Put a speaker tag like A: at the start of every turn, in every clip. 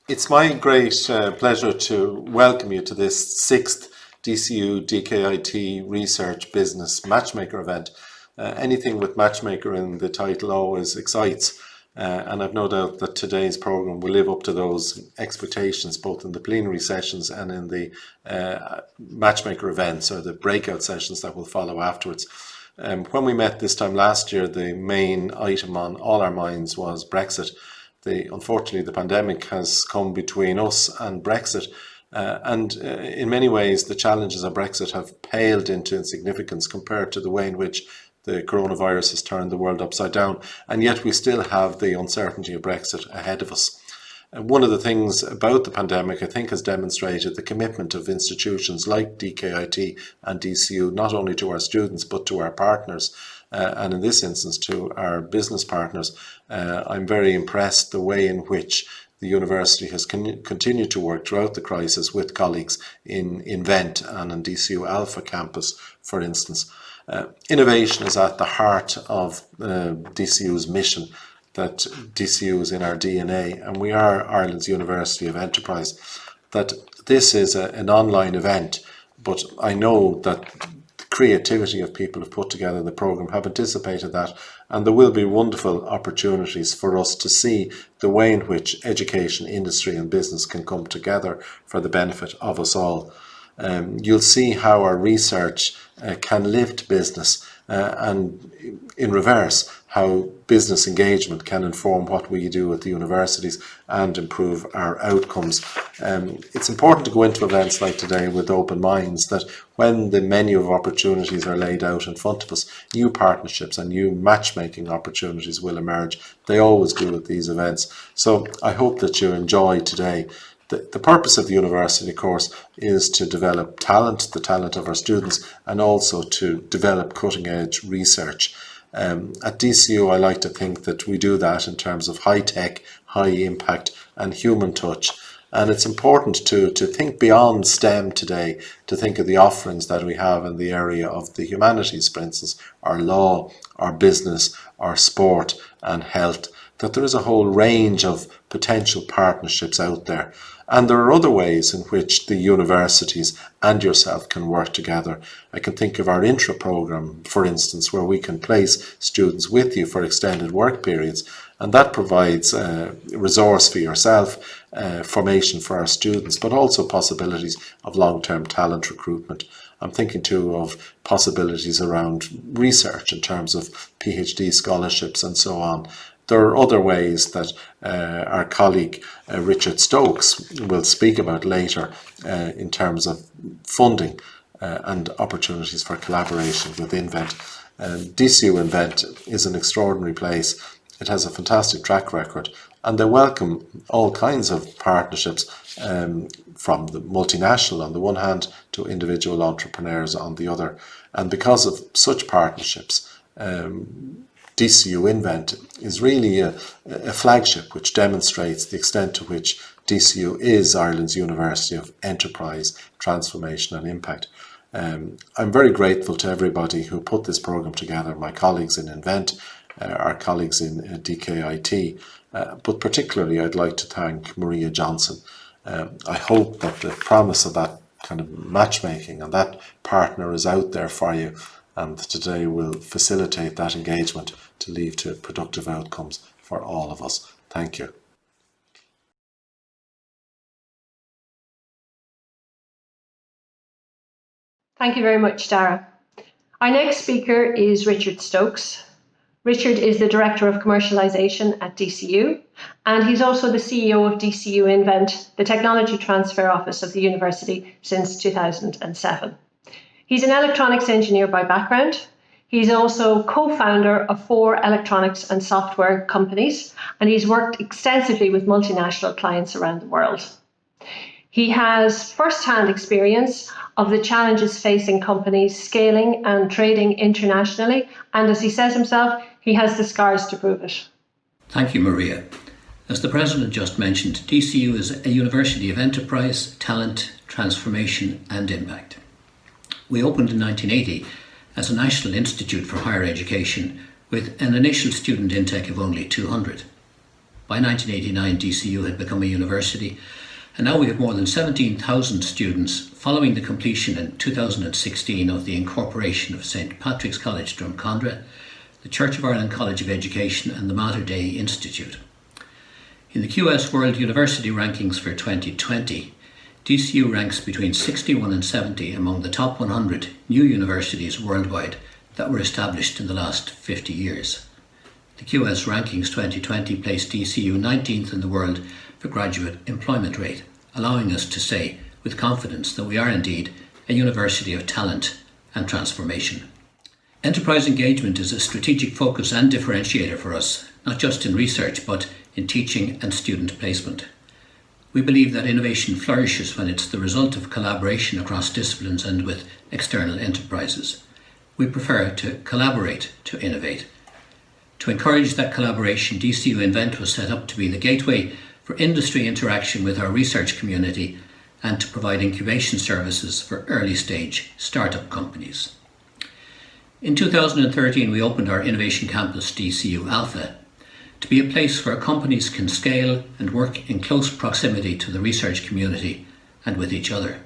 A: It's my great pleasure to welcome you to this sixth DCU DKIT Research Business Matchmaker event. Anything with Matchmaker in the title always excites, and I've no doubt that today's programme will live up to those expectations, both in the plenary sessions and in the Matchmaker events or the breakout sessions that will follow afterwards. When we met this time last year, the main item on all our minds was Brexit. Unfortunately, the pandemic has come between us and Brexit, and in many ways the challenges of Brexit have paled into insignificance compared to the way in which the coronavirus has turned the world upside down, and yet we still have the uncertainty of Brexit ahead of us. One of the things about the pandemic, I think, has demonstrated the commitment of institutions like DKIT and DCU, not only to our students but to our partners, and in this instance to our business partners. I'm very impressed the way in which the university has continued to work throughout the crisis with colleagues in Invent and in DCU Alpha campus, for instance. Innovation is at the heart of DCU's mission, that DCU is in our DNA, and we are Ireland's University of Enterprise. That this is an online event, but I know that the creativity of people who've put together the programme have anticipated that, and there will be wonderful opportunities for us to see the way in which education, industry and business can come together for the benefit of us all. You'll see how our research can lift business, and in reverse, how business engagement can inform what we do at the universities and improve our outcomes. It's important to go into events like today with open minds, that when the menu of opportunities are laid out in front of us, new partnerships and new matchmaking opportunities will emerge. They always do at these events. So I hope that you enjoy today. The purpose of the university, of course, is to develop talent, the talent of our students, and also to develop cutting-edge research. At DCU, I like to think that we do that in terms of high-tech, high-impact and human touch. And it's important to think beyond STEM today, to think of the offerings that we have in the area of the humanities, for instance, our law, our business, our sport and health, that there is a whole range of potential partnerships out there. And there are other ways in which the universities and yourself can work together. I can think of our intra programme, for instance, where we can place students with you for extended work periods, and that provides a resource for yourself, formation for our students, but also possibilities of long-term talent recruitment. I'm thinking too of possibilities around research in terms of PhD scholarships and so on. There are other ways that our colleague Richard Stokes will speak about later in terms of funding and opportunities for collaboration with Invent. DCU Invent is an extraordinary place. It has a fantastic track record, and they welcome all kinds of partnerships, from the multinational on the one hand to individual entrepreneurs on the other. And because of such partnerships, DCU Invent is really a flagship which demonstrates the extent to which DCU is Ireland's University of Enterprise, Transformation and Impact. I'm very grateful to everybody who put this programme together, my colleagues in Invent, our colleagues in DKIT, but particularly I'd like to thank Maria Johnson. I hope that the promise of that kind of matchmaking and that partner is out there for you, and today will facilitate that engagement to lead to productive outcomes for all of us. Thank you.
B: Thank you very much, Dara. Our next speaker is Richard Stokes. Richard is the Director of Commercialisation at DCU, and he's also the CEO of DCU Invent, the technology transfer office of the university since 2007. He's an electronics engineer by background. He's also co-founder of 4 electronics and software companies, and he's worked extensively with multinational clients around the world. He has first-hand experience of the challenges facing companies scaling and trading internationally, and as he says himself, he has the scars to prove it.
C: Thank you, Maria. As the President just mentioned, DCU is a university of enterprise, talent, transformation and impact. We opened in 1980 as a national institute for higher education with an initial student intake of only 200. By 1989, DCU had become a university, and now we have more than 17,000 students following the completion in 2016 of the incorporation of St Patrick's College Drumcondra, the Church of Ireland College of Education and the Mater Dei Institute. In the QS World University Rankings for 2020, DCU ranks between 61 and 70 among the top 100 new universities worldwide that were established in the last 50 years. The QS Rankings 2020 placed DCU 19th in the world for graduate employment rate, allowing us to say with confidence that we are indeed a university of talent and transformation. Enterprise engagement is a strategic focus and differentiator for us, not just in research but in teaching and student placement. We believe that innovation flourishes when it's the result of collaboration across disciplines and with external enterprises. We prefer to collaborate to innovate. To encourage that collaboration, DCU Invent was set up to be the gateway for industry interaction with our research community and to provide incubation services for early stage startup companies. In 2013, we opened our Innovation Campus DCU Alpha to be a place where companies can scale and work in close proximity to the research community and with each other,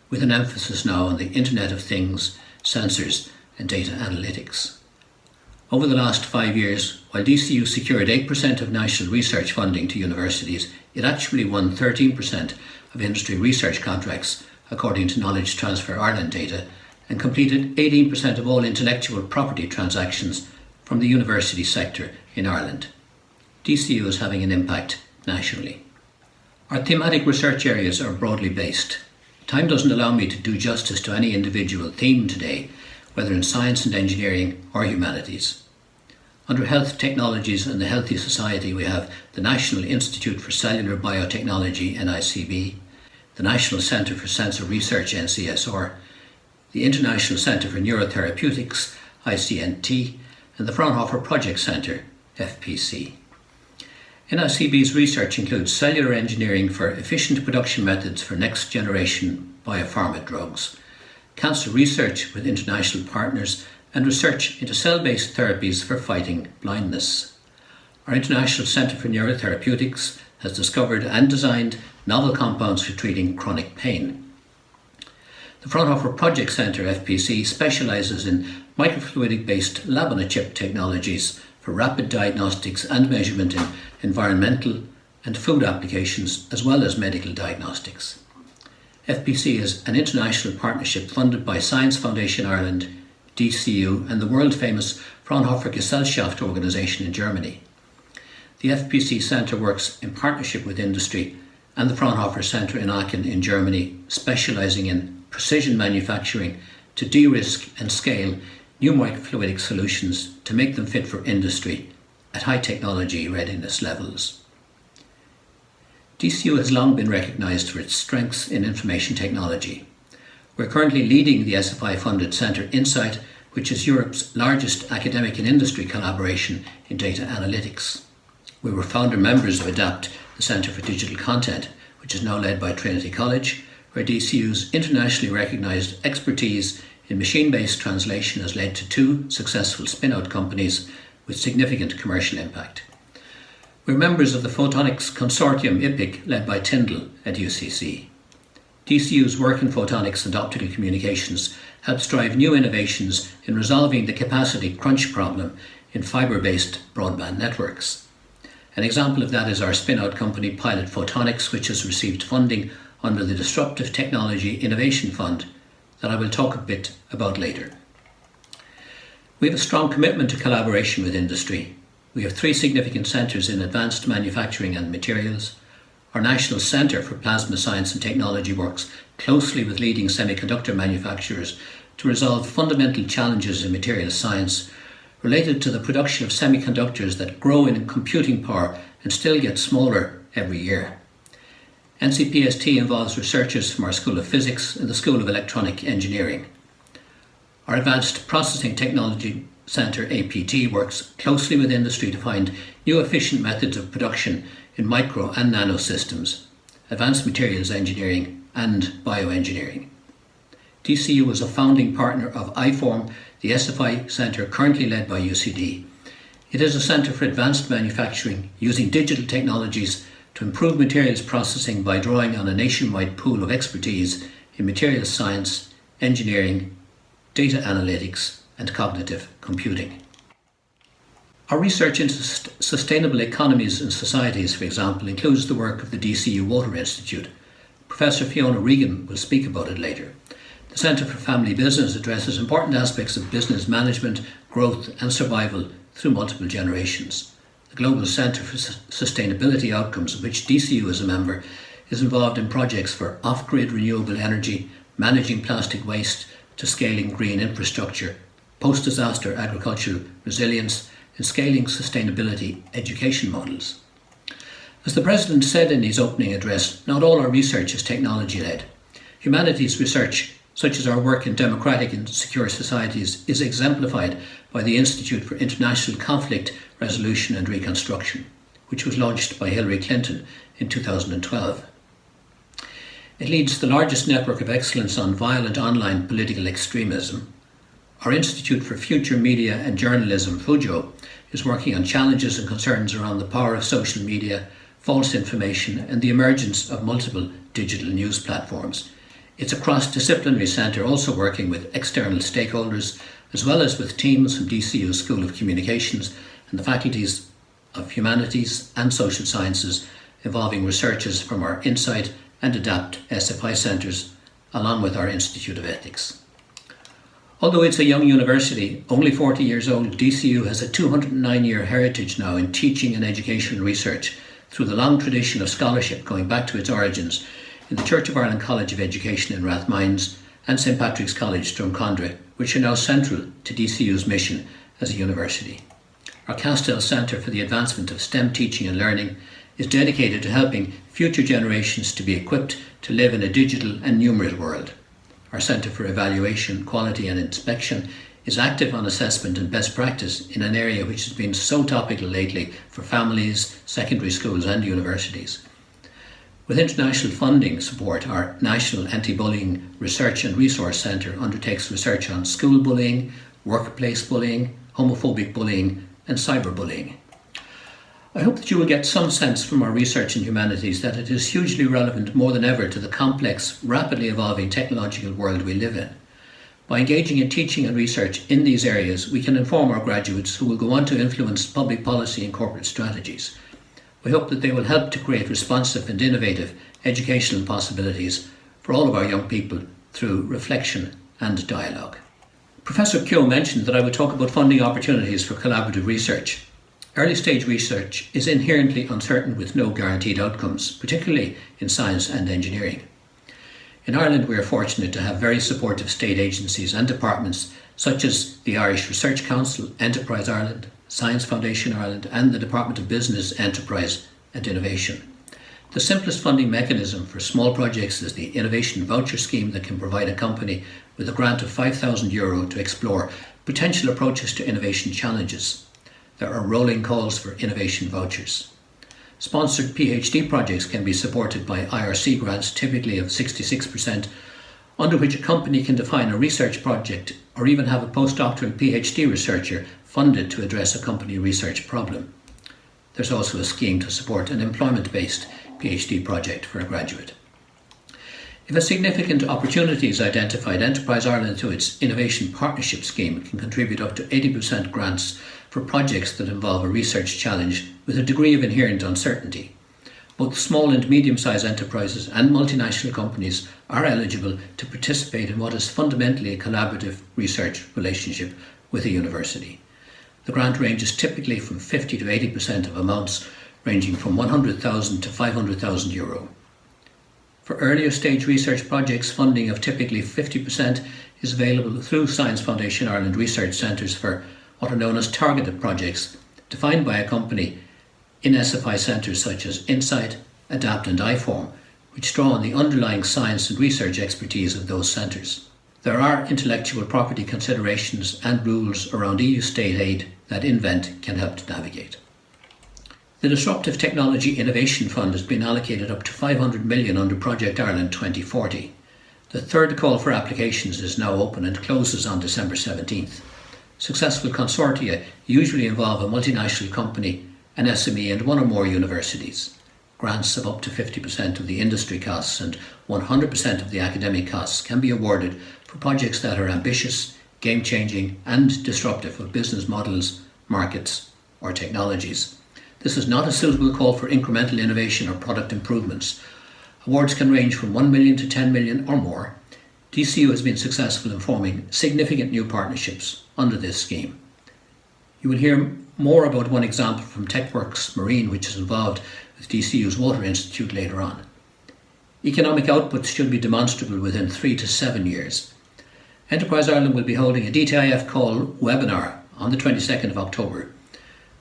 C: with an emphasis now on the Internet of Things, sensors and data analytics. Over the last 5 years, while DCU secured 8% of national research funding to universities, it actually won 13% of industry research contracts, according to Knowledge Transfer Ireland data, and completed 18% of all intellectual property transactions from the university sector in Ireland. DCU is having an impact nationally. Our thematic research areas are broadly based. Time doesn't allow me to do justice to any individual theme today, whether in science and engineering or humanities. Under health technologies and the healthy society, we have the National Institute for Cellular Biotechnology, NICB, the National Centre for Sensor Research, NCSR, the International Centre for Neurotherapeutics, ICNT, and the Fraunhofer Project Centre, FPC. NICB's research includes cellular engineering for efficient production methods for next-generation biopharma drugs, cancer research with international partners, and research into cell-based therapies for fighting blindness. Our International Centre for Neurotherapeutics has discovered and designed novel compounds for treating chronic pain. The Fraunhofer Project Centre, FPC, specialises in microfluidic-based lab-on-a-chip technologies for rapid diagnostics and measurement in environmental and food applications, as well as medical diagnostics. FPC is an international partnership funded by Science Foundation Ireland, DCU, and the world-famous Fraunhofer Gesellschaft organisation in Germany. The FPC Centre works in partnership with industry and the Fraunhofer Centre in Aachen in Germany, specialising in precision manufacturing to de-risk and scale new microfluidic solutions to make them fit for industry at high technology readiness levels. DCU has long been recognised for its strengths in information technology. We're currently leading the SFI-funded Centre Insight, which is Europe's largest academic and industry collaboration in data analytics. We were founder members of ADAPT, the Centre for Digital Content, which is now led by Trinity College, where DCU's internationally recognised expertise in machine-based translation has led to 2 successful spin-out companies with significant commercial impact. We're members of the Photonics Consortium IPIC, led by Tyndall at UCC. DCU's work in photonics and optical communications helps drive new innovations in resolving the capacity crunch problem in fibre-based broadband networks. An example of that is our spin-out company Pilot Photonics, which has received funding under the Disruptive Technology Innovation Fund that I will talk a bit about later. We have a strong commitment to collaboration with industry. We have 3 significant centres in advanced manufacturing and materials. Our National Centre for Plasma Science and Technology works closely with leading semiconductor manufacturers to resolve fundamental challenges in materials science related to the production of semiconductors that grow in computing power and still get smaller every year. NCPST involves researchers from our School of Physics and the School of Electronic Engineering. Our Advanced Processing Technology Centre, APT, works closely with industry to find new efficient methods of production in micro and nano systems, advanced materials engineering and bioengineering. DCU is a founding partner of iForm, the SFI Centre currently led by UCD. It is a centre for advanced manufacturing using digital technologies to improve materials processing by drawing on a nationwide pool of expertise in materials science, engineering, data analytics and cognitive computing. Our research into sustainable economies and societies, for example, includes the work of the DCU Water Institute. Professor Fiona Regan will speak about it later. The Centre for Family Business addresses important aspects of business management, growth and survival through multiple generations. The Global Centre for Sustainability Outcomes, of which DCU is a member, is involved in projects for off-grid renewable energy, managing plastic waste, to scaling green infrastructure, post-disaster agricultural resilience, and scaling sustainability education models. As the President said in his opening address, not all our research is technology-led. Humanities research, such as our work in democratic and secure societies, is exemplified by the Institute for International Conflict Resolution and Reconstruction, which was launched by Hillary Clinton in 2012. It leads the largest network of excellence on violent online political extremism. Our Institute for Future Media and Journalism, FUJO, is working on challenges and concerns around the power of social media, false information and the emergence of multiple digital news platforms. It's a cross-disciplinary centre also working with external stakeholders as well as with teams from DCU School of Communications and the faculties of Humanities and Social Sciences, involving researchers from our Insight and Adapt SFI centres along with our Institute of Ethics. Although it's a young university, only 40 years old, DCU has a 209-year heritage now in teaching and educational research through the long tradition of scholarship going back to its origins in the Church of Ireland College of Education in Rathmines and St Patrick's College, Drumcondra, which are now central to DCU's mission as a university. Our Castell Centre for the Advancement of STEM Teaching and Learning is dedicated to helping future generations to be equipped to live in a digital and numeral world. Our Centre for Evaluation, Quality and Inspection is active on assessment and best practice in an area which has been so topical lately for families, secondary schools and universities. With international funding support, our National Anti-Bullying Research and Resource Centre undertakes research on school bullying, workplace bullying, homophobic bullying and cyberbullying. I hope that you will get some sense from our research in humanities that it is hugely relevant more than ever to the complex, rapidly evolving technological world we live in. By engaging in teaching and research in these areas, we can inform our graduates who will go on to influence public policy and corporate strategies. We hope that they will help to create responsive and innovative educational possibilities for all of our young people through reflection and dialogue. Professor Keogh mentioned that I would talk about funding opportunities for collaborative research. Early stage research is inherently uncertain with no guaranteed outcomes, particularly in science and engineering. In Ireland, we are fortunate to have very supportive state agencies and departments such as the Irish Research Council, Enterprise Ireland, Science Foundation Ireland and the Department of Business, Enterprise and Innovation. The simplest funding mechanism for small projects is the Innovation Voucher Scheme that can provide a company with a grant of €5,000 to explore potential approaches to innovation challenges. There are rolling calls for innovation vouchers. Sponsored PhD projects can be supported by IRC grants, typically of 66%, under which a company can define a research project or even have a postdoctoral PhD researcher funded to address a company research problem. There's also a scheme to support an employment-based PhD project for a graduate. If a significant opportunity is identified, Enterprise Ireland, through its Innovation Partnership Scheme, can contribute up to 80% grants for projects that involve a research challenge with a degree of inherent uncertainty. Both small and medium-sized enterprises and multinational companies are eligible to participate in what is fundamentally a collaborative research relationship with a university. The grant ranges typically from 50 to 80% of amounts ranging from €100,000 to €500,000. For earlier stage research projects, funding of typically 50% is available through Science Foundation Ireland research centres for what are known as targeted projects, defined by a company in SFI centres such as Insight, Adapt and IFORM, which draw on the underlying science and research expertise of those centres. There are intellectual property considerations and rules around EU state aid that Invent can help to navigate. The Disruptive Technology Innovation Fund has been allocated up to €500 million under Project Ireland 2040. The third call for applications is now open and closes on December 17th. Successful consortia usually involve a multinational company, an SME and one or more universities. Grants of up to 50% of the industry costs and 100% of the academic costs can be awarded for projects that are ambitious, game-changing and disruptive of business models, markets or technologies. This is not a suitable call for incremental innovation or product improvements. Awards can range from 1 million to 10 million or more. DCU has been successful in forming significant new partnerships under this scheme. You will hear more about one example from TechWorks Marine, which is involved with DCU's Water Institute later on. Economic outputs should be demonstrable within 3 to 7 years. Enterprise Ireland will be holding a DTIF call webinar on the 22nd of October.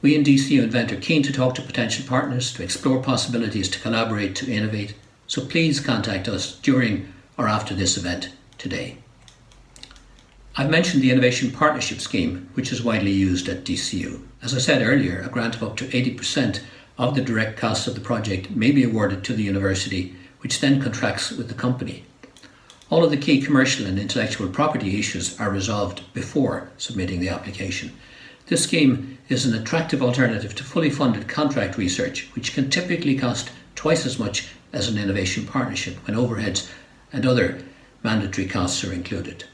C: We in DCU Invent are keen to talk to potential partners, to explore possibilities to collaborate, to innovate, so please contact us during or after this event today. I've mentioned the Innovation Partnership Scheme, which is widely used at DCU. As I said earlier, a grant of up to 80% of the direct costs of the project may be awarded to the university, which then contracts with the company. All of the key commercial and intellectual property issues are resolved before submitting the application. This scheme is an attractive alternative to fully funded contract research, which can typically cost twice as much as an innovation partnership when overheads and other mandatory costs are included.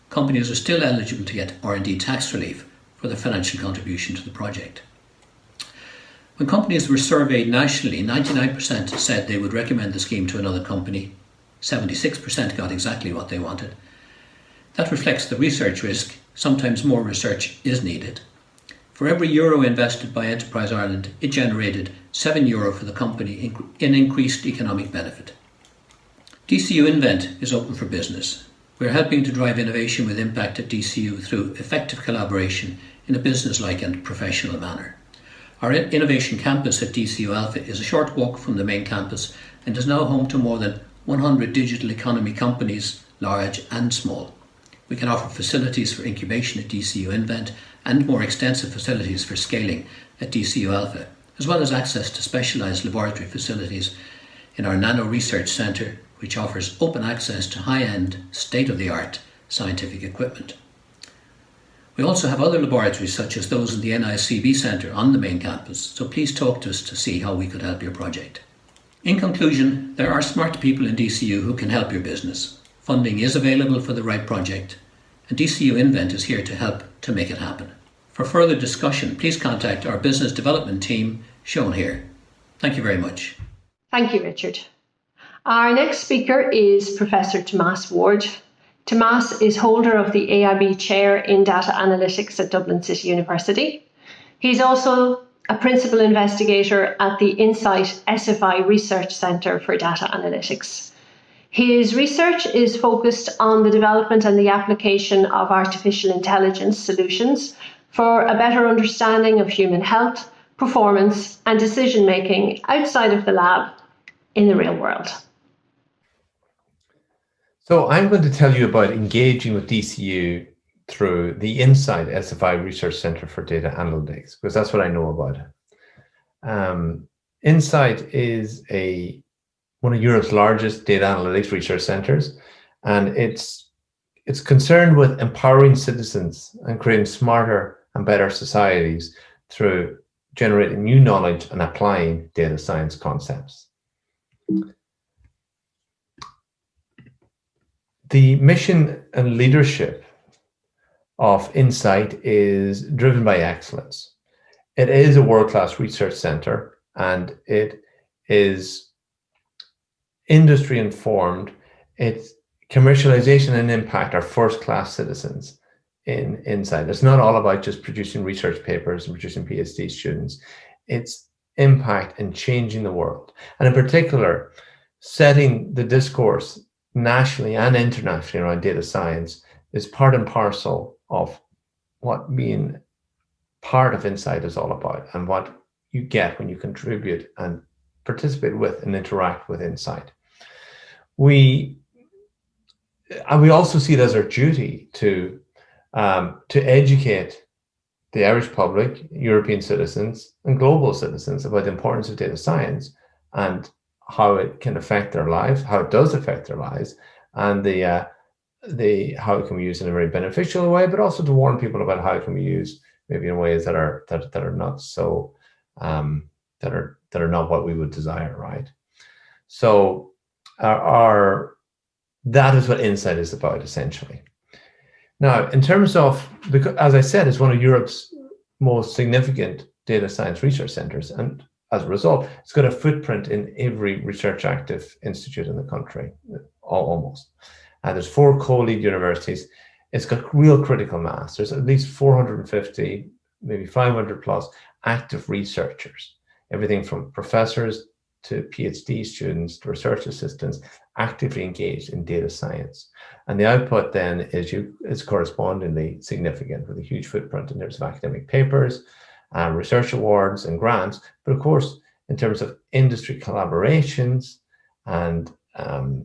C: Companies are still eligible to get R&D tax relief for their financial contribution to the project. When companies were surveyed nationally, 99% said they would recommend the scheme to another company. 76% got exactly what they wanted. That reflects the research risk. Sometimes more research is needed. For every euro invested by Enterprise Ireland, it generated €7 for the company in increased economic benefit. DCU Invent is open for business. We're helping to drive innovation with impact at DCU through effective collaboration in a business-like and professional manner. Our innovation campus at DCU Alpha is a short walk from the main campus and is now home to more than 100 digital economy companies, large and small. We can offer facilities for incubation at DCU Invent and more extensive facilities for scaling at DCU Alpha, as well as access to specialised laboratory facilities in our Nano Research Centre, which offers open access to high-end, state-of-the-art scientific equipment. We also have other laboratories such as those in the NICB Centre on the main campus, so please talk to us to see how we could help your project. In conclusion, there are smart people in DCU who can help your business. Funding is available for the right project, and DCU Invent is here to help to make it happen. For further discussion, please contact our business development team shown here. Thank you very much.
B: Thank you, Richard. Our next speaker is Professor Tomas Ward. Tomas is holder of the AIB Chair in Data Analytics at Dublin City University. He's also a principal investigator at the Insight SFI Research Centre for Data Analytics. His research is focused on the development and the application of artificial intelligence solutions for a better understanding of human health, performance, and decision-making outside of the lab in the real world.
D: So I'm going to tell you about engaging with DCU through the Insight SFI Research Centre for Data Analytics, because that's what I know about it. Insight is one of Europe's largest data analytics research centres, and it's concerned with empowering citizens and creating smarter and better societies through generating new knowledge and applying data science concepts. The mission and leadership of Insight is driven by excellence. It is a world-class research centre, and it is industry informed. Its commercialization and impact are first-class citizens in Insight. It's not all about just producing research papers and producing PhD students. It's impact in changing the world, and in particular, setting the discourse nationally and internationally around data science is part and parcel of what being part of Insight is all about, and what you get when you contribute and participate with and interact with Insight. We also see it as our duty to educate the Irish public, European citizens, and global citizens about the importance of data science and how it can affect their lives, how it does affect their lives, and the how it can be used in a very beneficial way, but also to warn people about how it can be used maybe in ways that are not so that are not what we would desire, right? So that is what Insight is about, essentially. Now, in terms of, as I said, it's one of Europe's most significant data science research centers, and as a result, it's got a footprint in every research active institute in the country, almost. And there's 4 co-lead universities. It's got real critical mass. There's at least 450, maybe 500 plus active researchers, everything from professors to PhD students to research assistants actively engaged in data science. And the output then is correspondingly significant, with a huge footprint in terms of academic papers, research awards and grants, but of course, in terms of industry collaborations and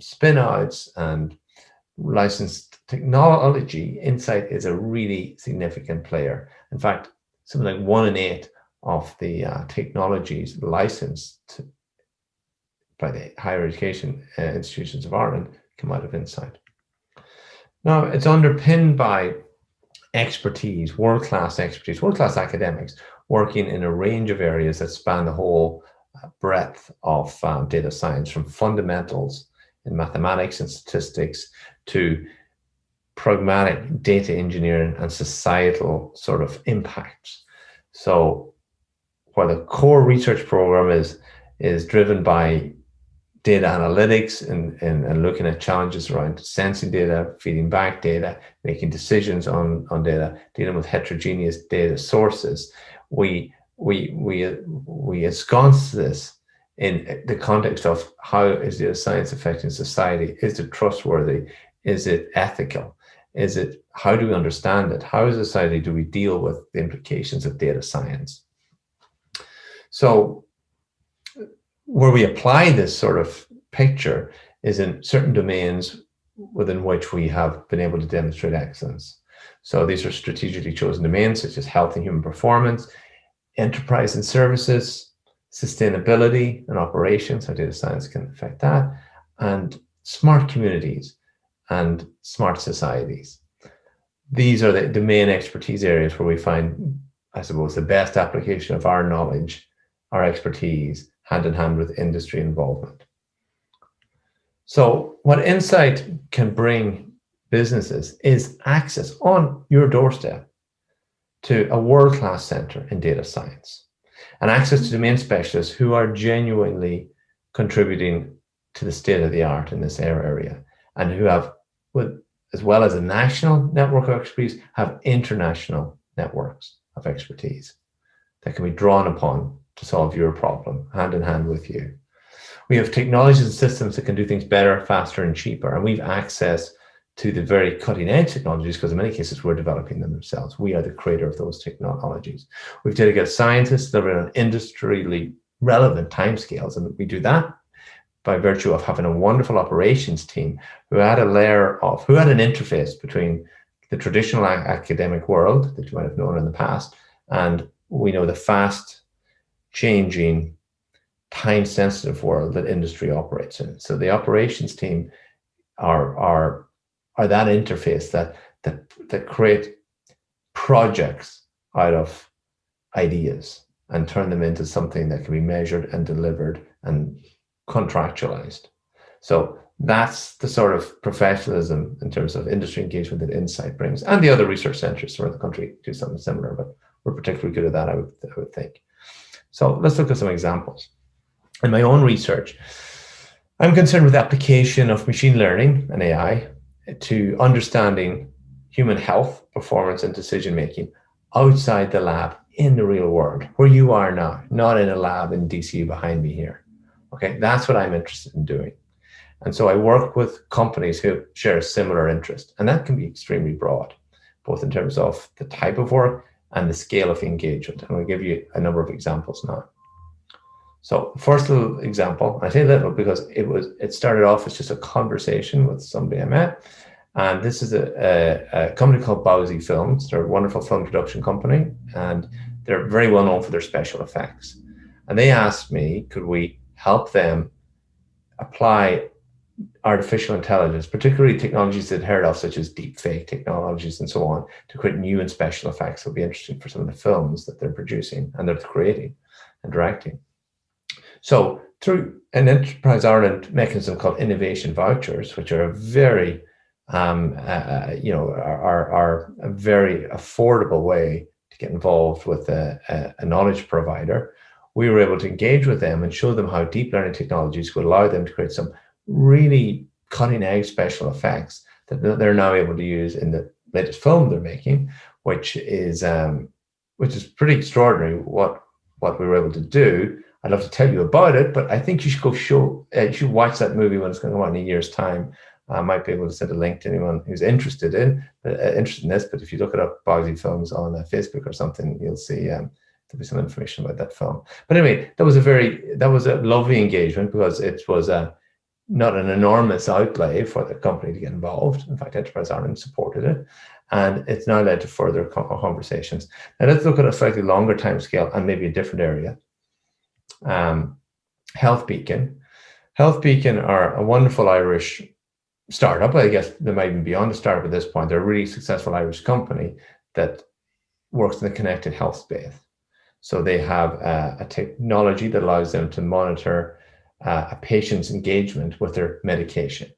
D: spin-outs and licensed technology, Insight is a really significant player. In fact, something like 1 in 8 of the technologies licensed by the higher education institutions of Ireland come out of Insight. Now, it's underpinned by expertise, world-class expertise, world-class academics working in a range of areas that span the whole breadth of data science, from fundamentals in mathematics and statistics to pragmatic data engineering and societal sort of impacts. So while the core research program is driven by data analytics and looking at challenges around sensing data, feeding back data, making decisions on data, dealing with heterogeneous data sources, we ensconce this in the context of how is data science affecting society? Is it trustworthy? Is it ethical? How do we understand it? How as a society do we deal with the implications of data science? So where we apply this sort of picture is in certain domains within which we have been able to demonstrate excellence. So these are strategically chosen domains such as health and human performance, enterprise and services, sustainability and operations, how data science can affect that, and smart communities and smart societies. These are the main expertise areas where we find, I suppose, the best application of our knowledge, our expertise, hand in hand with industry involvement. So what Insight can bring businesses is access on your doorstep to a world-class center in data science, and access to domain specialists who are genuinely contributing to the state of the art in this area, and who have, as well as a national network of expertise, have international networks of expertise that can be drawn upon to solve your problem, hand in hand with you. We have technologies and systems that can do things better, faster, and cheaper, and we've access to the very cutting-edge technologies because in many cases we're developing them ourselves. We are the creator of those technologies. We've dedicated scientists that are on industrially relevant timescales, and we do that by virtue of having a wonderful operations team who had an interface between the traditional academic world that you might have known in the past, and we know the fast changing, time-sensitive world that industry operates in. So the operations team are that interface that create projects out of ideas and turn them into something that can be measured and delivered and contractualized. So that's the sort of professionalism in terms of industry engagement that Insight brings, and the other research centers around the country do something similar, but we're particularly good at that, I would think. So let's look at some examples. In my own research, I'm concerned with the application of machine learning and AI to understanding human health, performance, and decision-making outside the lab in the real world, where you are now, not in a lab in DCU behind me here. Okay, that's what I'm interested in doing. And so I work with companies who share a similar interest, and that can be extremely broad, both in terms of the type of work and the scale of engagement. And I'll give you a number of examples now. So first little example, I say little because it started off as just a conversation with somebody I met. And this is a company called Bowsy Films. They're a wonderful film production company, and they're very well known for their special effects. And they asked me, could we help them apply artificial intelligence, particularly technologies that heard of, such as deep fake technologies and so on, to create new and special effects. It'll be interesting for some of the films that they're producing and they're creating and directing. So through an Enterprise Ireland mechanism called innovation vouchers, which are a very, are a very affordable way to get involved with a knowledge provider, we were able to engage with them and show them how deep learning technologies could allow them to create some really cutting edge special effects that they're now able to use in the latest film they're making, which is pretty extraordinary what we were able to do. I'd love to tell you about it, but I think you should you should watch that movie when it's going to come out in a year's time. I might be able to send a link to anyone who's interested in this, but if you look it up, Bogsy Films on Facebook or something, you'll see there'll be some information about that film. But anyway, that was a lovely engagement because it was not an enormous outlay for the company to get involved. In fact, Enterprise Ireland supported it, and it's now led to further conversations. Now let's look at a slightly longer time scale and maybe a different area. Health Beacon. Health Beacon are a wonderful Irish startup. I guess they might even be on the startup at this point. They're a really successful Irish company that works in the connected health space. So they have a technology that allows them to monitor a patient's engagement with their medication.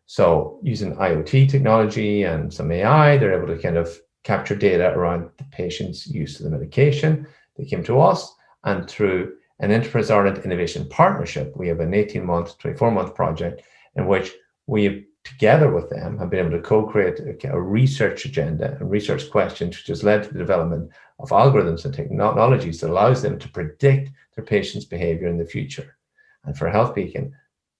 D: So using IoT technology and some AI, they're able to kind of capture data around the patient's use of the medication. They came to us, and through an Enterprise Ireland Innovation Partnership, we have an 18-month, 24-month project in which we, together with them, have been able to co-create a research agenda and research questions, which has led to the development of algorithms and technologies that allows them to predict their patients' behavior in the future. And for Health Beacon,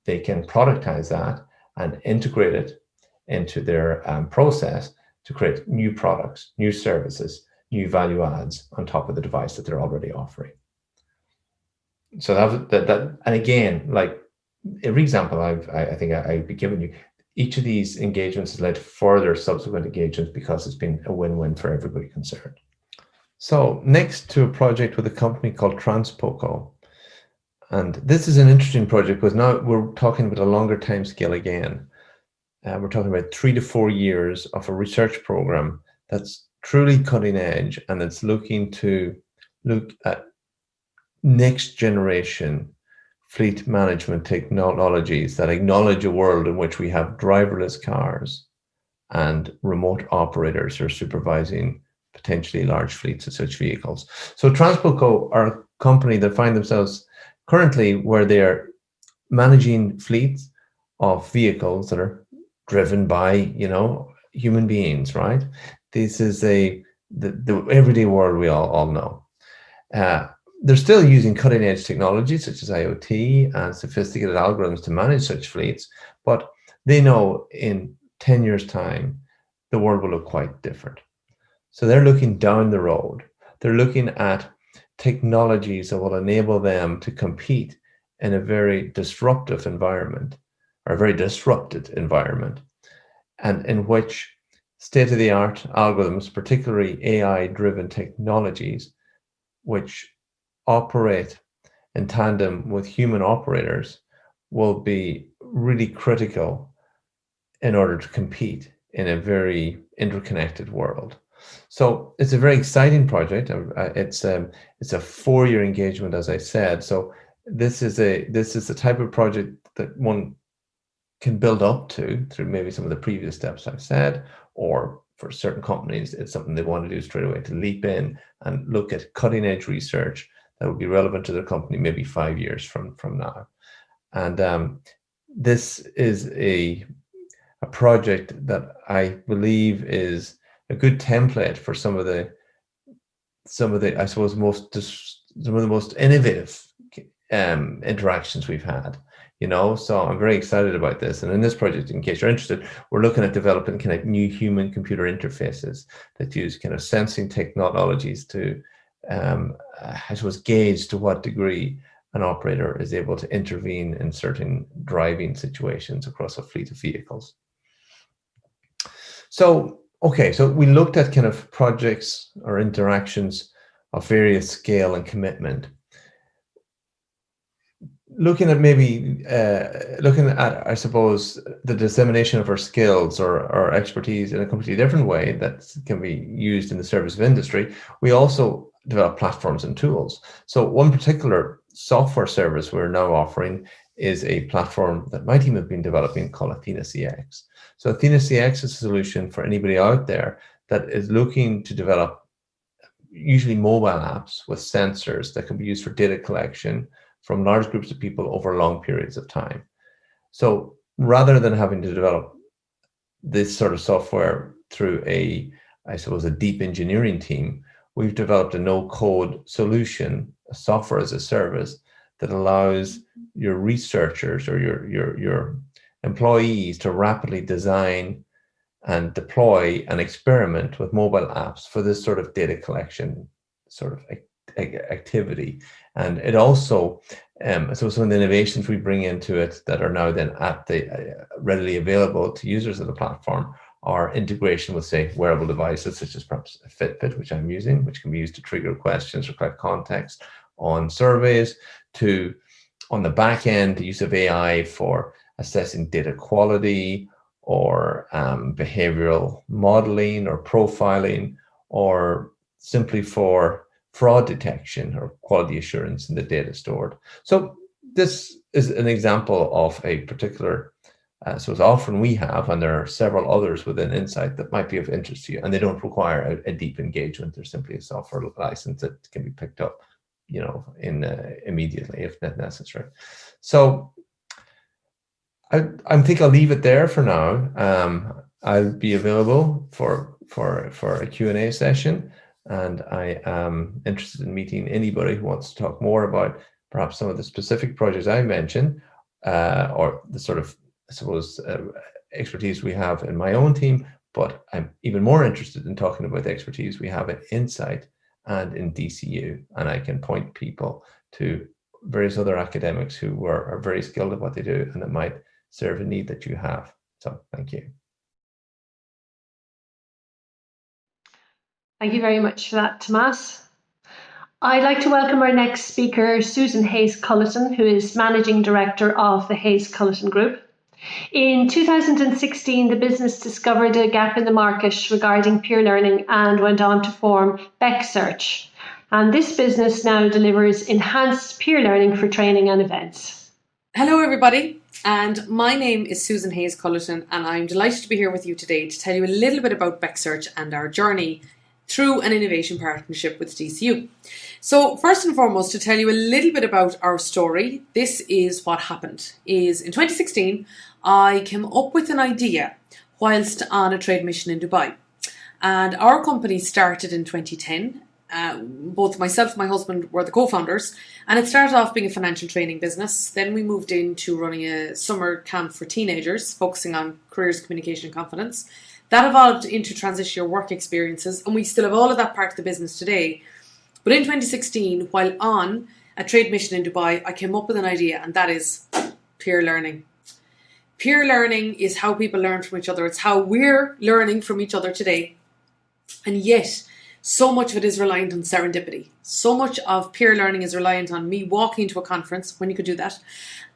D: they can productize that and integrate it into their process to create new products, new services, new value adds on top of the device that they're already offering. So that and again, like every example I think I've been giving you, each of these engagements has led to further subsequent engagements because it's been a win-win for everybody concerned. So next to a project with a company called Transpoco. And this is an interesting project because now we're talking about a longer time scale again. We're talking about 3 to 4 years of a research program that's truly cutting edge, and it's looking to look at next generation fleet management technologies that acknowledge a world in which we have driverless cars and remote operators who are supervising potentially large fleets of such vehicles. So Transpoco are a company that find themselves currently where they're managing fleets of vehicles that are driven by, human beings, right? This is the everyday world we all know. They're still using cutting edge technologies such as IoT and sophisticated algorithms to manage such fleets, but they know in 10 years' time, the world will look quite different. So they're looking down the road. They're looking at technologies that will enable them to compete in a very disruptive environment, or a very disrupted environment, and in which state-of-the-art algorithms, particularly AI-driven technologies, which operate in tandem with human operators, will be really critical in order to compete in a very interconnected world. So it's a very exciting project. It's a 4-year engagement, as I said. So this is the type of project that one can build up to through maybe some of the previous steps I've said, or for certain companies, it's something they want to do straight away, to leap in and look at cutting edge research that would be relevant to their company maybe 5 years from now. And this is a project that I believe is a good template for some of the I suppose some of the most innovative interactions we've had. So I'm very excited about this. And in this project, in case you're interested, we're looking at developing kind of new human computer interfaces that use kind of sensing technologies to I suppose gauge to what degree an operator is able to intervene in certain driving situations across a fleet of vehicles. So we looked at kind of projects or interactions of various scale and commitment. looking at I suppose, the dissemination of our skills or our expertise in a completely different way that can be used in the service of industry, we also develop platforms and tools. So one particular software service we're now offering is a platform that my team have been developing called Athena CX. So Athena CX is a solution for anybody out there that is looking to develop usually mobile apps with sensors that can be used for data collection from large groups of people over long periods of time. So rather than having to develop this sort of software through a deep engineering team, we've developed a no-code solution, a software as a service, that allows your researchers or your employees to rapidly design and deploy and experiment with mobile apps for this sort of data collection sort of activity. And it also, so some of the innovations we bring into it that are now then readily available to users of the platform are integration with, say, wearable devices such as perhaps a Fitbit, which I'm using, which can be used to trigger questions or collect context on surveys, to, on the back end, the use of AI for assessing data quality or behavioral modeling or profiling, or simply for fraud detection or quality assurance in the data stored. So this is an example of a particular offering we have, and there are several others within Insight that might be of interest to you, and they don't require a deep engagement. They're simply a software license that can be picked up, immediately if necessary. So I think I'll leave it there for now. I'll be available for a Q&A session, and I am interested in meeting anybody who wants to talk more about perhaps some of the specific projects I mentioned, or the sort of, expertise we have in my own team. But I'm even more interested in talking about the expertise we have in Insight and in DCU, and I can point people to various other academics who are very skilled at what they do and that might serve a need that you have. So thank you.
B: Thank you very much for that, Tomas. I'd like to welcome our next speaker, Susan Hayes-Culleton, who is Managing Director of the Hayes-Culleton Group. In 2016, the business discovered a gap in the market regarding peer learning and went on to form BECsearch. And this business now delivers enhanced peer learning for training and events.
E: Hello, everybody. And my name is Susan Hayes-Culleton, and I'm delighted to be here with you today to tell you a little bit about BECsearch and our journey through an innovation partnership with DCU. So first and foremost, to tell you a little bit about our story, this is what happened. In 2016, I came up with an idea whilst on a trade mission in Dubai. And our company started in 2010. Both myself and my husband were the co-founders, and it started off being a financial training business. Then we moved into running a summer camp for teenagers, focusing on careers, communication and confidence. That evolved into transitional work experiences, and we still have all of that part of the business today. But in 2016, while on a trade mission in Dubai, I came up with an idea, and that is peer learning. Peer learning is how people learn from each other. It's how we're learning from each other today. And yet, so much of it is reliant on serendipity. So much of peer learning is reliant on me walking into a conference, when you could do that,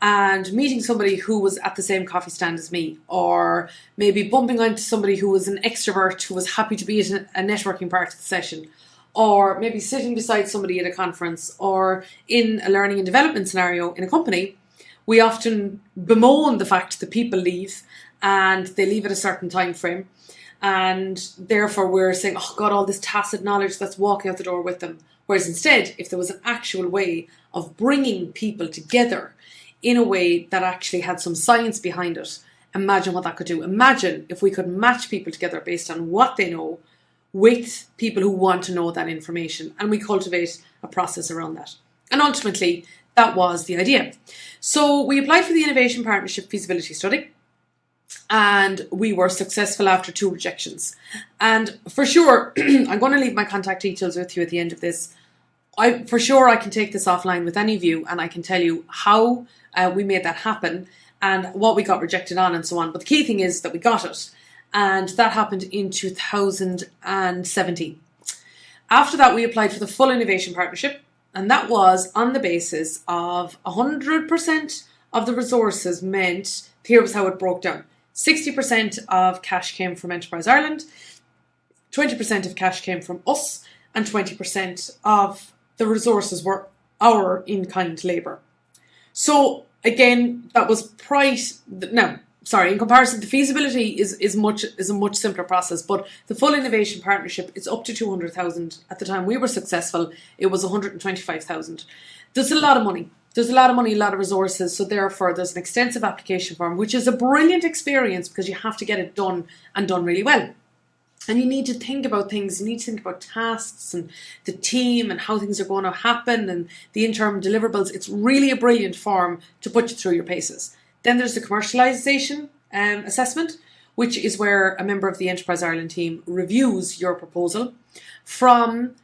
E: and meeting somebody who was at the same coffee stand as me, or maybe bumping into somebody who was an extrovert who was happy to be at a networking part of the session, or maybe sitting beside somebody at a conference, or in a learning and development scenario in a company. We often bemoan the fact that people leave, and they leave at a certain time frame. And therefore we're saying, oh God, all this tacit knowledge that's walking out the door with them. Whereas instead, if there was an actual way of bringing people together in a way that actually had some science behind it, imagine what that could do. Imagine if we could match people together based on what they know with people who want to know that information, and we cultivate a process around that. And ultimately, that was the idea. So we applied for the Innovation Partnership Feasibility Study, and we were successful after 2 rejections. And for sure, I'm going to leave my contact details with you at the end of this. For sure I can take this offline with any of you, and I can tell you how we made that happen and what we got rejected on and so on. But the key thing is that we got it. And that happened in 2017. After that, we applied for the full innovation partnership. And that was on the basis of 100% of the resources meant, here was how it broke down. 60% of cash came from Enterprise Ireland, 20% of cash came from us, and 20% of the resources were our in-kind labour. So again, that was price. Now, sorry, in comparison, the feasibility is a much simpler process, but the full innovation partnership is up to 200,000. At the time we were successful, it was 125,000. There's a lot of money. There's a lot of money, a lot of resources. So therefore, there's an extensive application form, which is a brilliant experience because you have to get it done and done really well. And you need to think about things. You need to think about tasks and the team and how things are going to happen and the interim deliverables. It's really a brilliant form to put you through your paces. Then there's the commercialisation assessment, which is where a member of the Enterprise Ireland team reviews your proposal from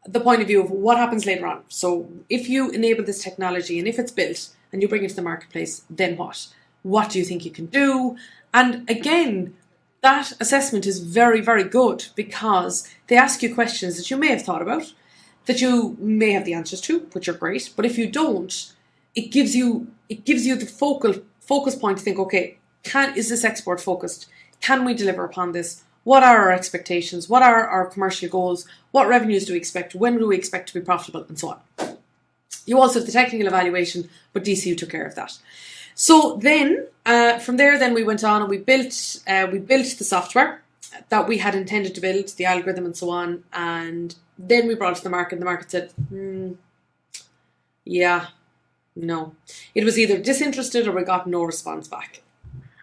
E: the point of view of what happens later on. So if you enable this technology and if it's built and you bring it to the marketplace, then what? What do you think you can do? And again, that assessment is very, very good because they ask you questions that you may have thought about, that you may have the answers to, which are great. But if you don't, it gives you the focus point to think, okay, is this export focused? Can we deliver upon this? What are our expectations? What are our commercial goals? What revenues do we expect? When do we expect to be profitable? And so on. You also have the technical evaluation, but DCU took care of that. So then, from there, then we went on and we built the software that we had intended to build, the algorithm and so on. And then we brought it to the market. And the market said, yeah, no. It was either disinterested or we got no response back.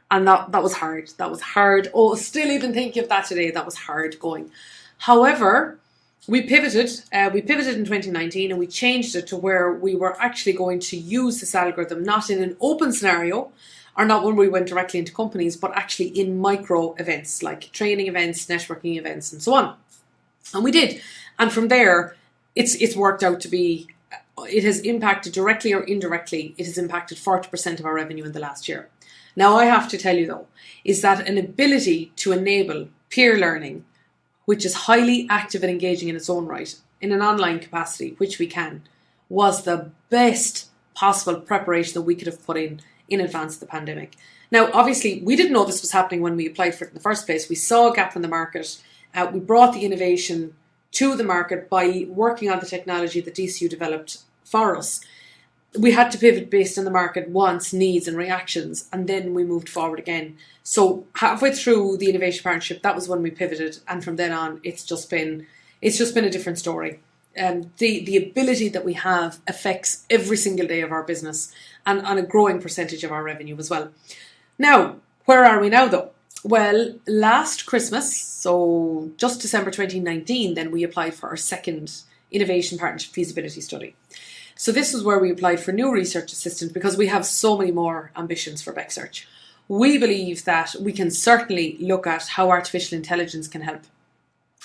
E: And that was hard. That was hard. Oh, still even thinking of that today, that was hard going. However, we pivoted in 2019 and we changed it to where we were actually going to use this algorithm, not in an open scenario or not when we went directly into companies, but actually in micro events like training events, networking events, and so on. And we did. And from there, it's worked out to be, it has impacted directly or indirectly, it has impacted 40% of our revenue in the last year. Now, I have to tell you though, is that an ability to enable peer learning, which is highly active and engaging in its own right, in an online capacity, which we can, was the best possible preparation that we could have put in advance of the pandemic. Now, obviously, we didn't know this was happening when we applied for it in the first place. We saw a gap in the market. We brought the innovation to the market by working on the technology that DCU developed for us. We had to pivot based on the market wants, needs and reactions, and then we moved forward again. So halfway through the innovation partnership, that was when we pivoted, and from then on, it's just been a different story. The ability that we have affects every single day of our business and on a growing percentage of our revenue as well. Now, where are we now though? Well, last Christmas, so just December 2019, then we applied for our second innovation partnership feasibility study. So this is where we applied for new research assistant because we have so many more ambitions for BECsearch. We believe that we can certainly look at how artificial intelligence can help.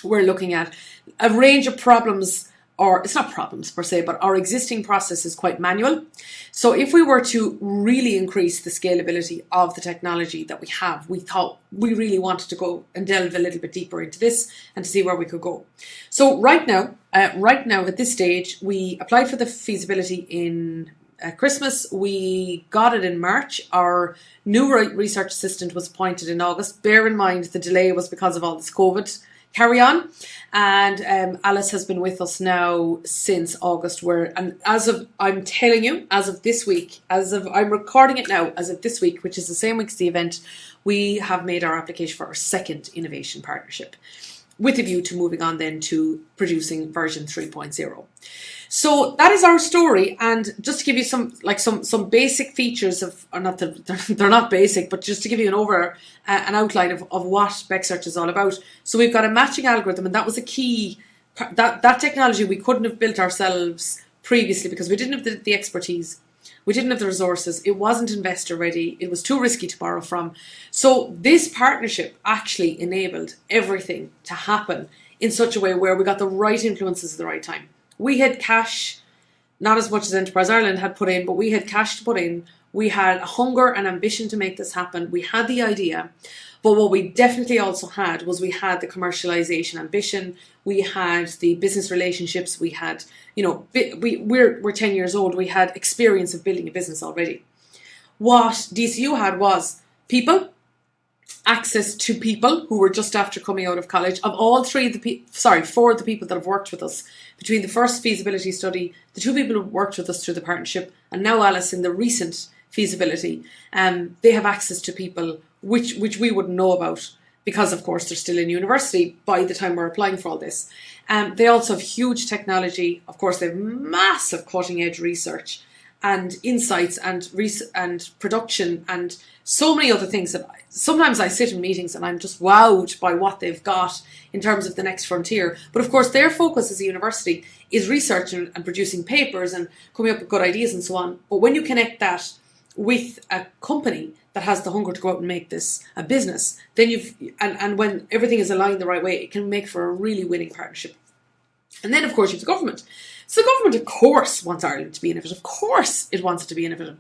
E: We're looking at a range of problems, or it's not problems per se, but our existing process is quite manual. So if we were to really increase the scalability of the technology that we have, we thought we really wanted to go and delve a little bit deeper into this and to see where we could go. So right now at this stage, we applied for the feasibility in Christmas. We got it in March. Our new research assistant was appointed in August. Bear in mind the delay was because of all this COVID carry on, and Alice has been with us now since August, and I'm telling you, as of this week, I'm recording it now, as of this week, which is the same week as the event, we have made our application for our second innovation partnership with a view to moving on then to producing version 3.0. So that is our story, and just to give you some basic features of, or not that they're not basic, but just to give you an outline of what BECsearch is all about. So we've got a matching algorithm, and that was a key, that technology we couldn't have built ourselves previously because we didn't have the expertise, we didn't have the resources, it wasn't investor ready, it was too risky to borrow from. So this partnership actually enabled everything to happen in such a way where we got the right influences at the right time. We had cash, not as much as Enterprise Ireland had put in, but we had cash to put in. We had a hunger and ambition to make this happen. We had the idea. But what we definitely also had was we had the commercialization ambition. We had the business relationships. We had, we're 10 years old. We had experience of building a business already. What DCU had was people, access to people who were just after coming out of college. Of all four of the people that have worked with us between the first feasibility study, the 2 people who worked with us through the partnership, and now Alice in the recent feasibility, they have access to people which we wouldn't know about because, of course, they're still in university by the time we're applying for all this. They also have huge technology. Of course, they have massive cutting-edge research and insights and production and so many other things that sometimes I sit in meetings and I'm just wowed by what they've got in terms of the next frontier. But of course, their focus as a university is researching and producing papers and coming up with good ideas and so on. But when you connect that with a company that has the hunger to go out and make this a business, then and when everything is aligned the right way, it can make for a really winning partnership. And then, of course, you have the government. So the government, of course, wants Ireland to be innovative. Of course it wants it to be innovative.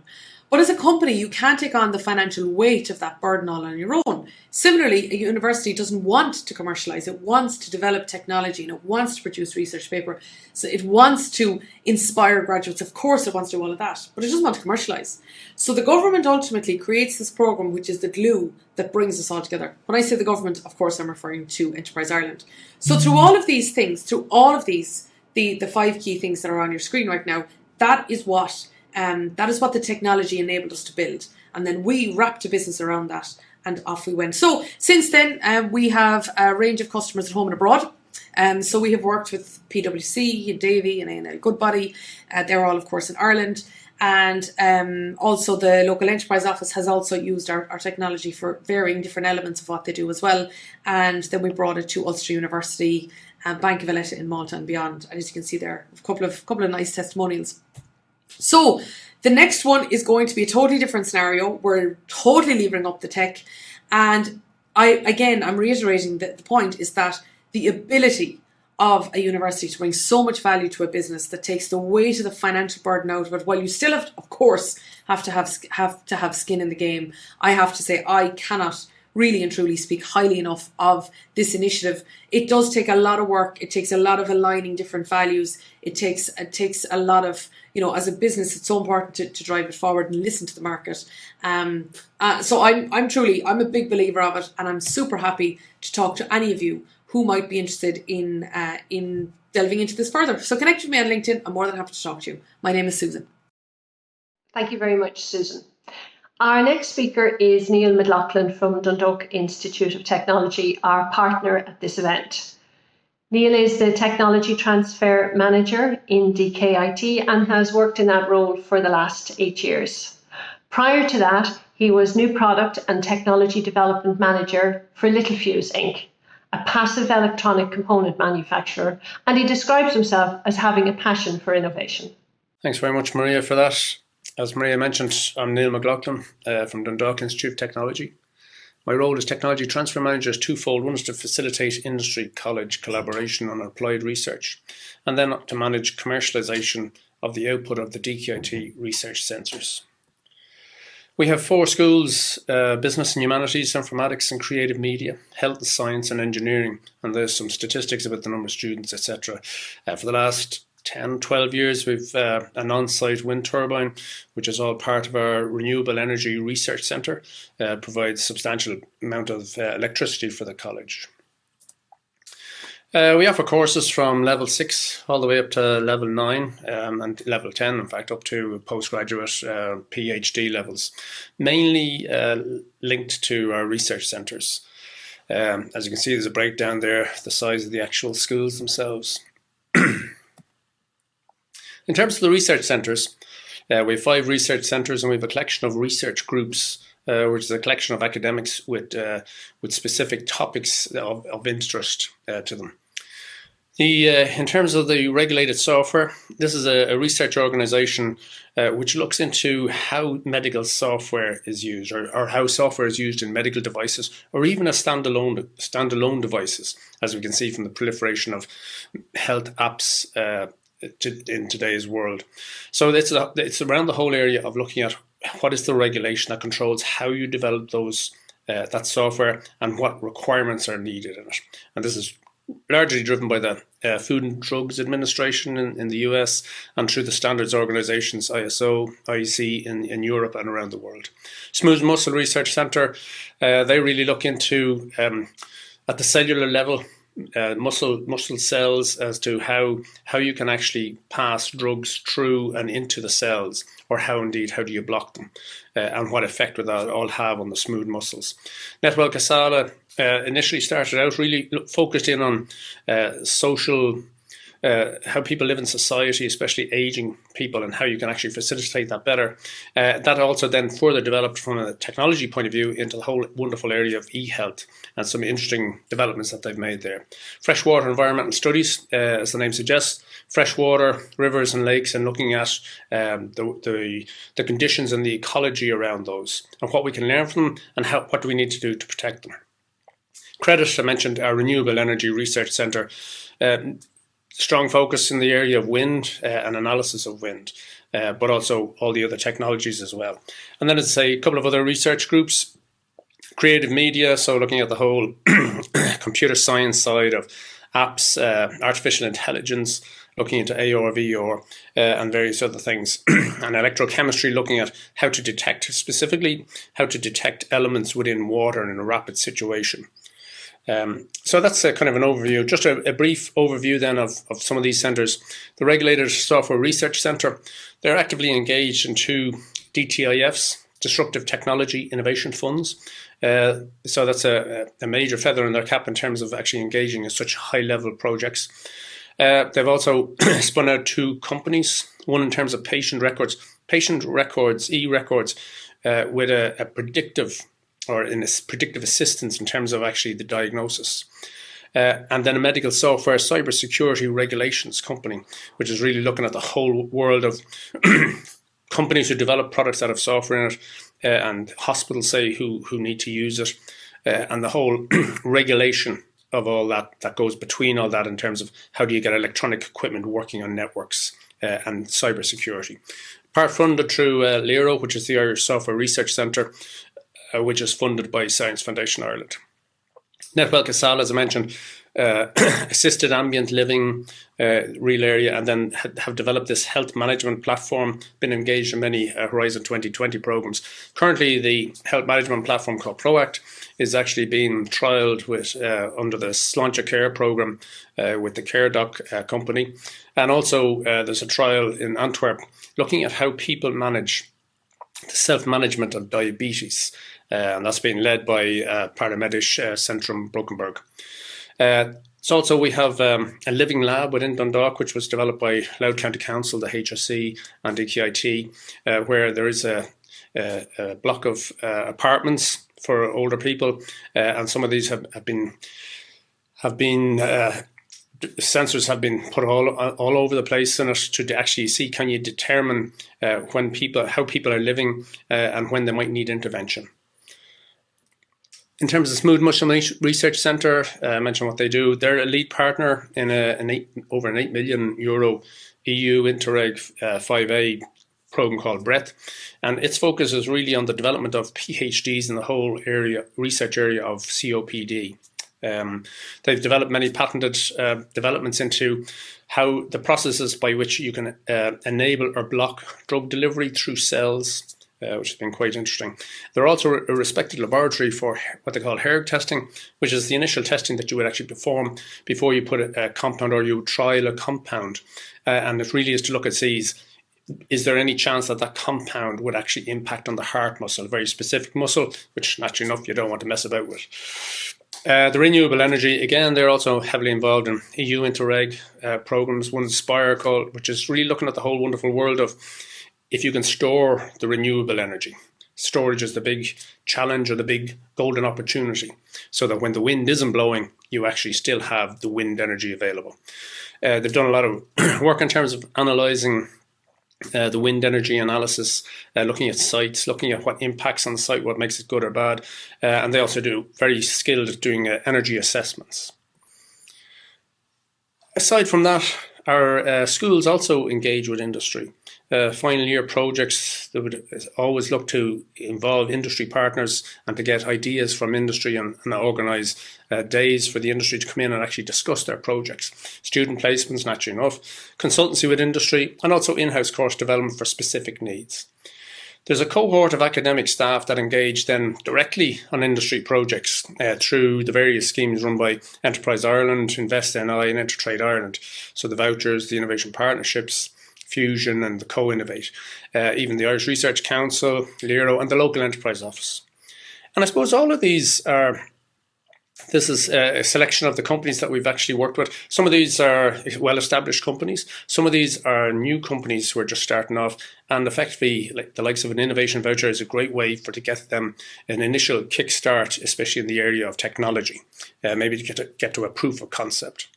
E: But as a company, you can't take on the financial weight of that burden all on your own. Similarly, a university doesn't want to commercialise. It wants to develop technology and it wants to produce research paper. So it wants to inspire graduates. Of course it wants to do all of that, but it doesn't want to commercialise. So the government ultimately creates this programme, which is the glue that brings us all together. When I say the government, of course, I'm referring to Enterprise Ireland. So through all of these things, the 5 key things that are on your screen right now, that is what the technology enabled us to build. And then we wrapped a business around that and off we went. So since then, we have a range of customers at home and abroad. So we have worked with PwC and Davy and A&L Goodbody. They're all, of course, in Ireland. And also the local enterprise office has also used our technology for varying different elements of what they do as well. And then we brought it to Ulster University, Bank of Valletta in Malta and beyond. And as you can see there, a couple of nice testimonials. So the next one is going to be a totally different scenario. We're totally leaving up the tech. And I'm reiterating that the point is that the ability of a university to bring so much value to a business that takes the weight of the financial burden out of it, while you still have, of course, have to have skin in the game. I have to say, I cannot really and truly speak highly enough of this initiative. It does take a lot of work. It takes a lot of aligning different values. It takes a lot of, as a business, it's so important to drive it forward and listen to the market. So I'm a big believer of it, and I'm super happy to talk to any of you who might be interested in delving into this further. So connect with me on LinkedIn. I'm more than happy to talk to you. My name is Susan.
B: Thank you very much, Susan. Our next speaker is Neil McLaughlin from Dundalk Institute of Technology, our partner at this event. Neil is the Technology Transfer Manager in DKIT and has worked in that role for the last 8 years. Prior to that, he was New Product and Technology Development Manager for Littlefuse Inc., a passive electronic component manufacturer, and he describes himself as having a passion for innovation.
F: Thanks very much, Maria, for that. As Maria mentioned, I'm Neil McLaughlin from Dundalk Institute of Technology. My role as Technology Transfer Manager is twofold. One is to facilitate industry-college collaboration on applied research, and then to manage commercialisation of the output of the DKIT research centres. We have 4 schools, Business and Humanities, Informatics and Creative Media, Health and Science and Engineering, and there's some statistics about the number of students, etc. For the last 10, 12 years, we've an on-site wind turbine, which is all part of our Renewable Energy Research Centre, provides substantial amount of electricity for the college. We offer courses from level 6 all the way up to level 9 and level 10, in fact, up to postgraduate PhD levels, mainly linked to our research centres. As you can see, there's a breakdown there, the size of the actual schools themselves. In terms of the research centres, we have 5 research centres and we have a collection of research groups, which is a collection of academics with specific topics of interest to them. In terms of the regulated software, this is a research organisation which looks into how medical software is used, or how software is used in medical devices, or even as standalone devices, as we can see from the proliferation of health apps in today's world. So it's around the whole area of looking at what is the regulation that controls how you develop those that software, and what requirements are needed in it. And this is largely driven by the Food and Drugs Administration in the US, and through the standards organizations ISO, IEC in Europe and around the world. Smooth Muscle Research Centre, they really look into, at the cellular level, muscle cells, as to how you can actually pass drugs through and into the cells, or how do you block them, and what effect would that all have on the smooth muscles. Netwell Casala initially started out really focused in on social, how people live in society, especially aging people, and how you can actually facilitate that better. That also then further developed from a technology point of view into the whole wonderful area of e-health, and some interesting developments that they've made there. Freshwater environmental studies, as the name suggests, freshwater, rivers and lakes, and looking at the conditions and the ecology around those, and what we can learn from them, and what do we need to do to protect them. Credit, I mentioned our Renewable Energy Research Centre, strong focus in the area of wind and analysis of wind, but also all the other technologies as well. And then, as I say, a couple of other research groups, creative media, so looking at the whole computer science side of apps, artificial intelligence, looking into AR, VR, and various other things, and electrochemistry, looking at how to detect elements within water in a rapid situation. So that's a kind of an overview, just a brief overview then of some of these centres. The Regulated Software Research Centre, they're actively engaged in 2 DTIFs, Disruptive Technology Innovation Funds. So that's a major feather in their cap in terms of actually engaging in such high-level projects. They've also spun out 2 companies, one in terms of patient records, e-records, with a predictive assistance in terms of actually the diagnosis. And then a medical software cybersecurity regulations company, which is really looking at the whole world of companies who develop products that have software in it, and hospitals, say, who need to use it, and the whole regulation of all that goes between all that in terms of how do you get electronic equipment working on networks, and cybersecurity. Part funded through LERO, which is the Irish Software Research Centre, which is funded by Science Foundation Ireland. Netwell Casala, as I mentioned, assisted ambient living, real area, and then have developed this health management platform, been engaged in many Horizon 2020 programs. Currently, the health management platform called ProAct is actually being trialled with under the Sláinte Care program with the CareDoc company. And also there's a trial in Antwerp looking at how people manage the self-management of diabetes. And that's being led by Paramedisch Centrum Bruckenberg. So also we have a living lab within Dundalk, which was developed by Louth County Council, the HSE and DKIT, where there is a block of apartments for older people, and some of these have been sensors have been put all over the place in it to actually see, can you determine how people are living and when they might need intervention. In terms of Smooth Muscle Research Centre, I mentioned what they do. They're a lead partner in over an €8 million EU Interreg 5A program called BREATH, and its focus is really on the development of PhDs in the whole research area of COPD. They've developed many patented developments into how the processes by which you can enable or block drug delivery through cells, which has been quite interesting. They're also a respected laboratory for what they call HERG testing, which is the initial testing that you would actually perform before you put a compound, or you trial a compound. And it really is to look at is there any chance that compound would actually impact on the heart muscle, a very specific muscle, which naturally enough you don't want to mess about with. The renewable energy, again, they're also heavily involved in EU Interreg programs. One Spire which is really looking at the whole wonderful world of if you can store the renewable energy. Storage is the big challenge, or the big golden opportunity, so that when the wind isn't blowing, you actually still have the wind energy available. They've done a lot of work in terms of analysing the wind energy analysis, looking at sites, looking at what impacts on the site, what makes it good or bad, and they also do very skilled at doing energy assessments. Aside from that, our schools also engage with industry. final year projects that would always look to involve industry partners and to get ideas from industry and organise days for the industry to come in and actually discuss their projects. Student placements, naturally enough, consultancy with industry, and also in-house course development for specific needs. There's a cohort of academic staff that engage then directly on industry projects through the various schemes run by Enterprise Ireland, Invest NI and Intertrade Ireland. So the vouchers, the innovation partnerships, Fusion and the Co-Innovate, even the Irish Research Council, LERO and the local enterprise office. And I suppose all of these this is a selection of the companies that we've actually worked with. Some of these are well-established companies. Some of these are new companies who are just starting off. And effectively, like the likes of an innovation voucher is a great way to get them an initial kickstart, especially in the area of technology, maybe to get to a proof of concept.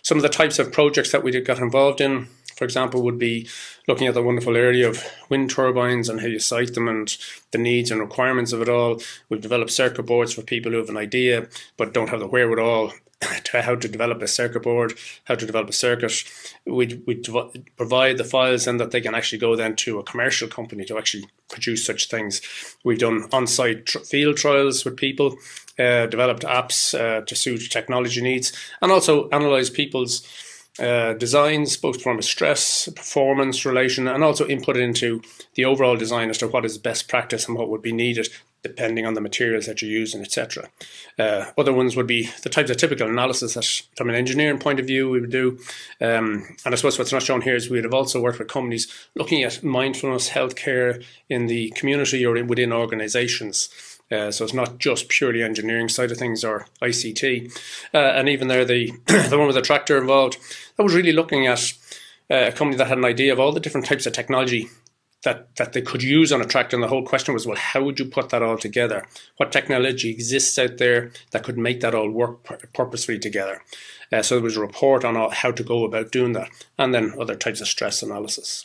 F: Some of the types of projects that we got involved in, for example, would be looking at the wonderful area of wind turbines and how you site them and the needs and requirements of it all. We've developed circuit boards for people who have an idea but don't have the wherewithal to how to develop a circuit board, how to develop a circuit. We provide the files and that they can actually go then to a commercial company to actually produce such things. We've done on-site field trials with people, developed apps to suit technology needs, and also analyse people's designs, both from a stress, performance relation, and also input into the overall design as to what is best practice and what would be needed depending on the materials that you're using, etc. Other ones would be the types of typical analysis that from an engineering point of view we would do. And I suppose what's not shown here is we'd have also worked with companies looking at mindfulness, healthcare in the community or within organisations. So it's not just purely engineering side of things or ICT. And even there, the one with the tractor involved, that was really looking at a company that had an idea of all the different types of technology that they could use on a tractor. And the whole question was, well, how would you put that all together? What technology exists out there that could make that all work purposefully together? So there was a report on how to go about doing that, and then other types of stress analysis.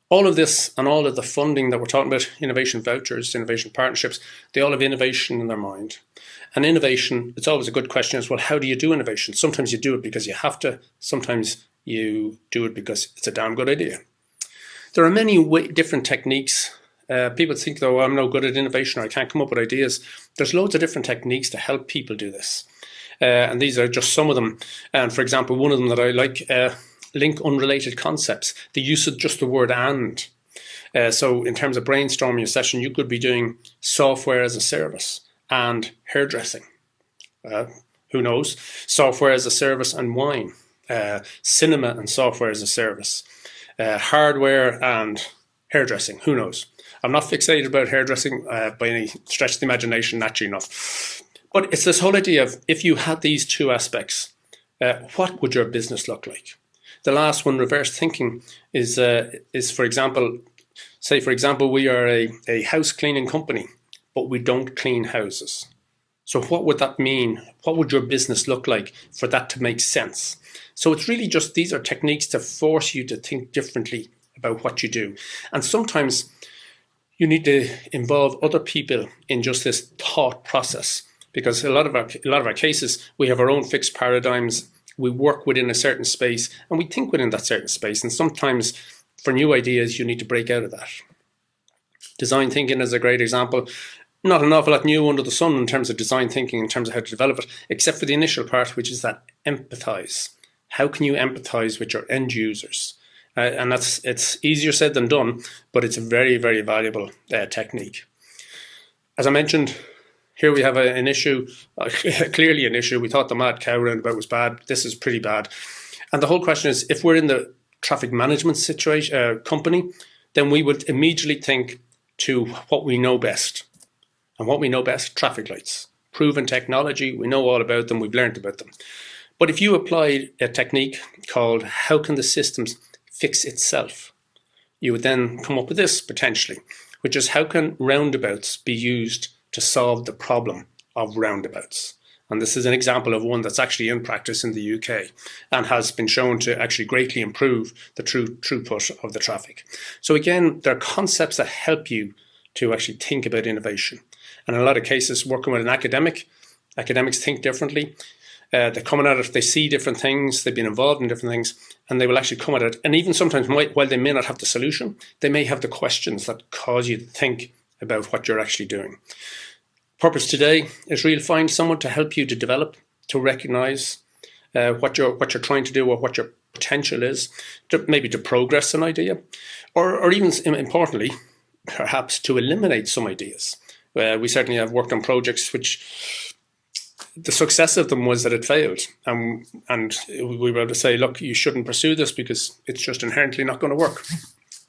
F: All of this and all of the funding that we're talking about, innovation vouchers, innovation partnerships, they all have innovation in their mind. And innovation, it's always a good question is, well, how do you do innovation? Sometimes you do it because you have to. Sometimes you do it because it's a damn good idea. There are many different techniques. People think, though, I'm no good at innovation or I can't come up with ideas. There's loads of different techniques to help people do this. And these are just some of them. And for example, one of them that I like, link unrelated concepts, the use of just the word and. So in terms of brainstorming a session, you could be doing software as a service and hairdressing. Who knows? Software as a service and wine. Cinema and software as a service. Hardware and hairdressing. Who knows? I'm not fixated about hairdressing by any stretch of the imagination, naturally enough. But it's this whole idea of if you had these two aspects, what would your business look like? The last one, reverse thinking, is for example, we are a house cleaning company, but we don't clean houses. So what would that mean? What would your business look like for that to make sense? So it's really just, these are techniques to force you to think differently about what you do. And sometimes you need to involve other people in just this thought process, because a lot of our cases, we have our own fixed paradigms. We work within a certain space and we think within that certain space. And sometimes for new ideas, you need to break out of that. Design thinking is a great example. Not an awful lot new under the sun in terms of design thinking, in terms of how to develop it, except for the initial part, which is that empathize. How can you empathize with your end users? And it's easier said than done, but it's a very, very valuable technique. As I mentioned, here we have an issue, clearly an issue. We thought the mad cow roundabout was bad. This is pretty bad. And the whole question is, if we're in the traffic management situation company, then we would immediately think to what we know best. And what we know best, traffic lights. Proven technology, we know all about them, we've learned about them. But if you applied a technique called how can the systems fix itself, you would then come up with this potentially, which is how can roundabouts be used to solve the problem of roundabouts. And this is an example of one that's actually in practice in the UK and has been shown to actually greatly improve the throughput of the traffic. So again, there are concepts that help you to actually think about innovation. And in a lot of cases, working with an academics think differently. They're coming at it, they see different things, they've been involved in different things, and they will actually come at it. And even sometimes, while they may not have the solution, they may have the questions that cause you to think about what you're actually doing. Purpose today is really find someone to help you to develop, to recognise what you're trying to do or what your potential is, maybe to progress an idea, or even importantly, perhaps to eliminate some ideas. We certainly have worked on projects which the success of them was that it failed, and we were able to say, look, you shouldn't pursue this because it's just inherently not going to work,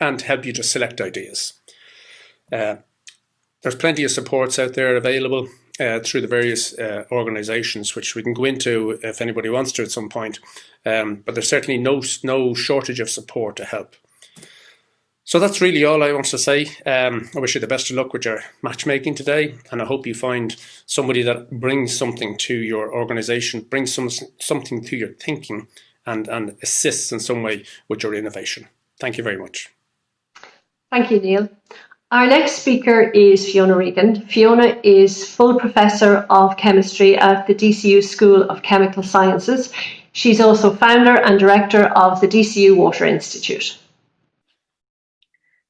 F: and help you to select ideas. There's plenty of supports out there available through the various organisations, which we can go into if anybody wants to at some point. But there's certainly no shortage of support to help. So that's really all I want to say. I wish you the best of luck with your matchmaking today, and I hope you find somebody that brings something to your organisation, brings something to your thinking, and assists in some way with your innovation. Thank you very much.
B: Thank you, Neil. Our next speaker is Fiona Regan. Fiona is full professor of chemistry at the DCU School of Chemical Sciences. She's also founder and director of the DCU Water Institute.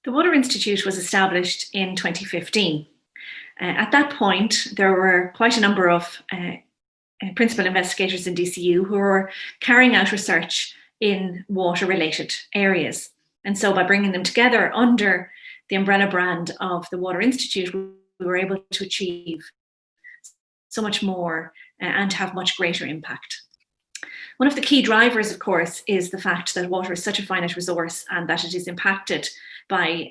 G: The Water Institute was established in 2015. At that point, there were quite a number of principal investigators in DCU who were carrying out research in water-related areas. And so by bringing them together under the umbrella brand of the Water Institute, we were able to achieve so much more and have much greater impact. One of the key drivers, of course, is the fact that water is such a finite resource and that it is impacted by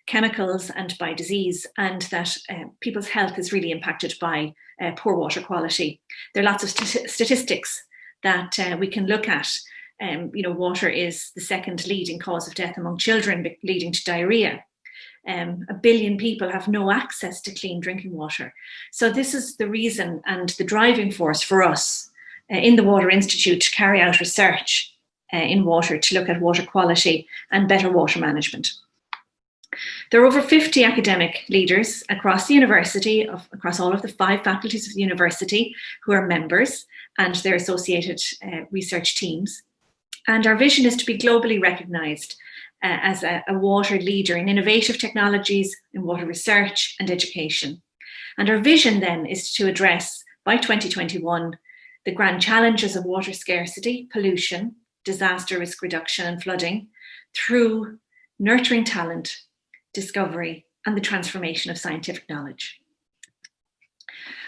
G: chemicals and by disease, and that people's health is really impacted by poor water quality. There are lots of statistics that we can look at. Water is the second leading cause of death among children, leading to diarrhea. 1 billion people have no access to clean drinking water. So this is the reason and the driving force for us in the Water Institute to carry out research in water, to look at water quality and better water management. There are over 50 academic leaders across the university, across all of the 5 faculties of the university, who are members and their associated research teams. And our vision is to be globally recognised as a water leader in innovative technologies, in water research and education. And our vision then is to address, by 2021, the grand challenges of water scarcity, pollution, disaster risk reduction and flooding through nurturing talent, discovery and the transformation of scientific knowledge.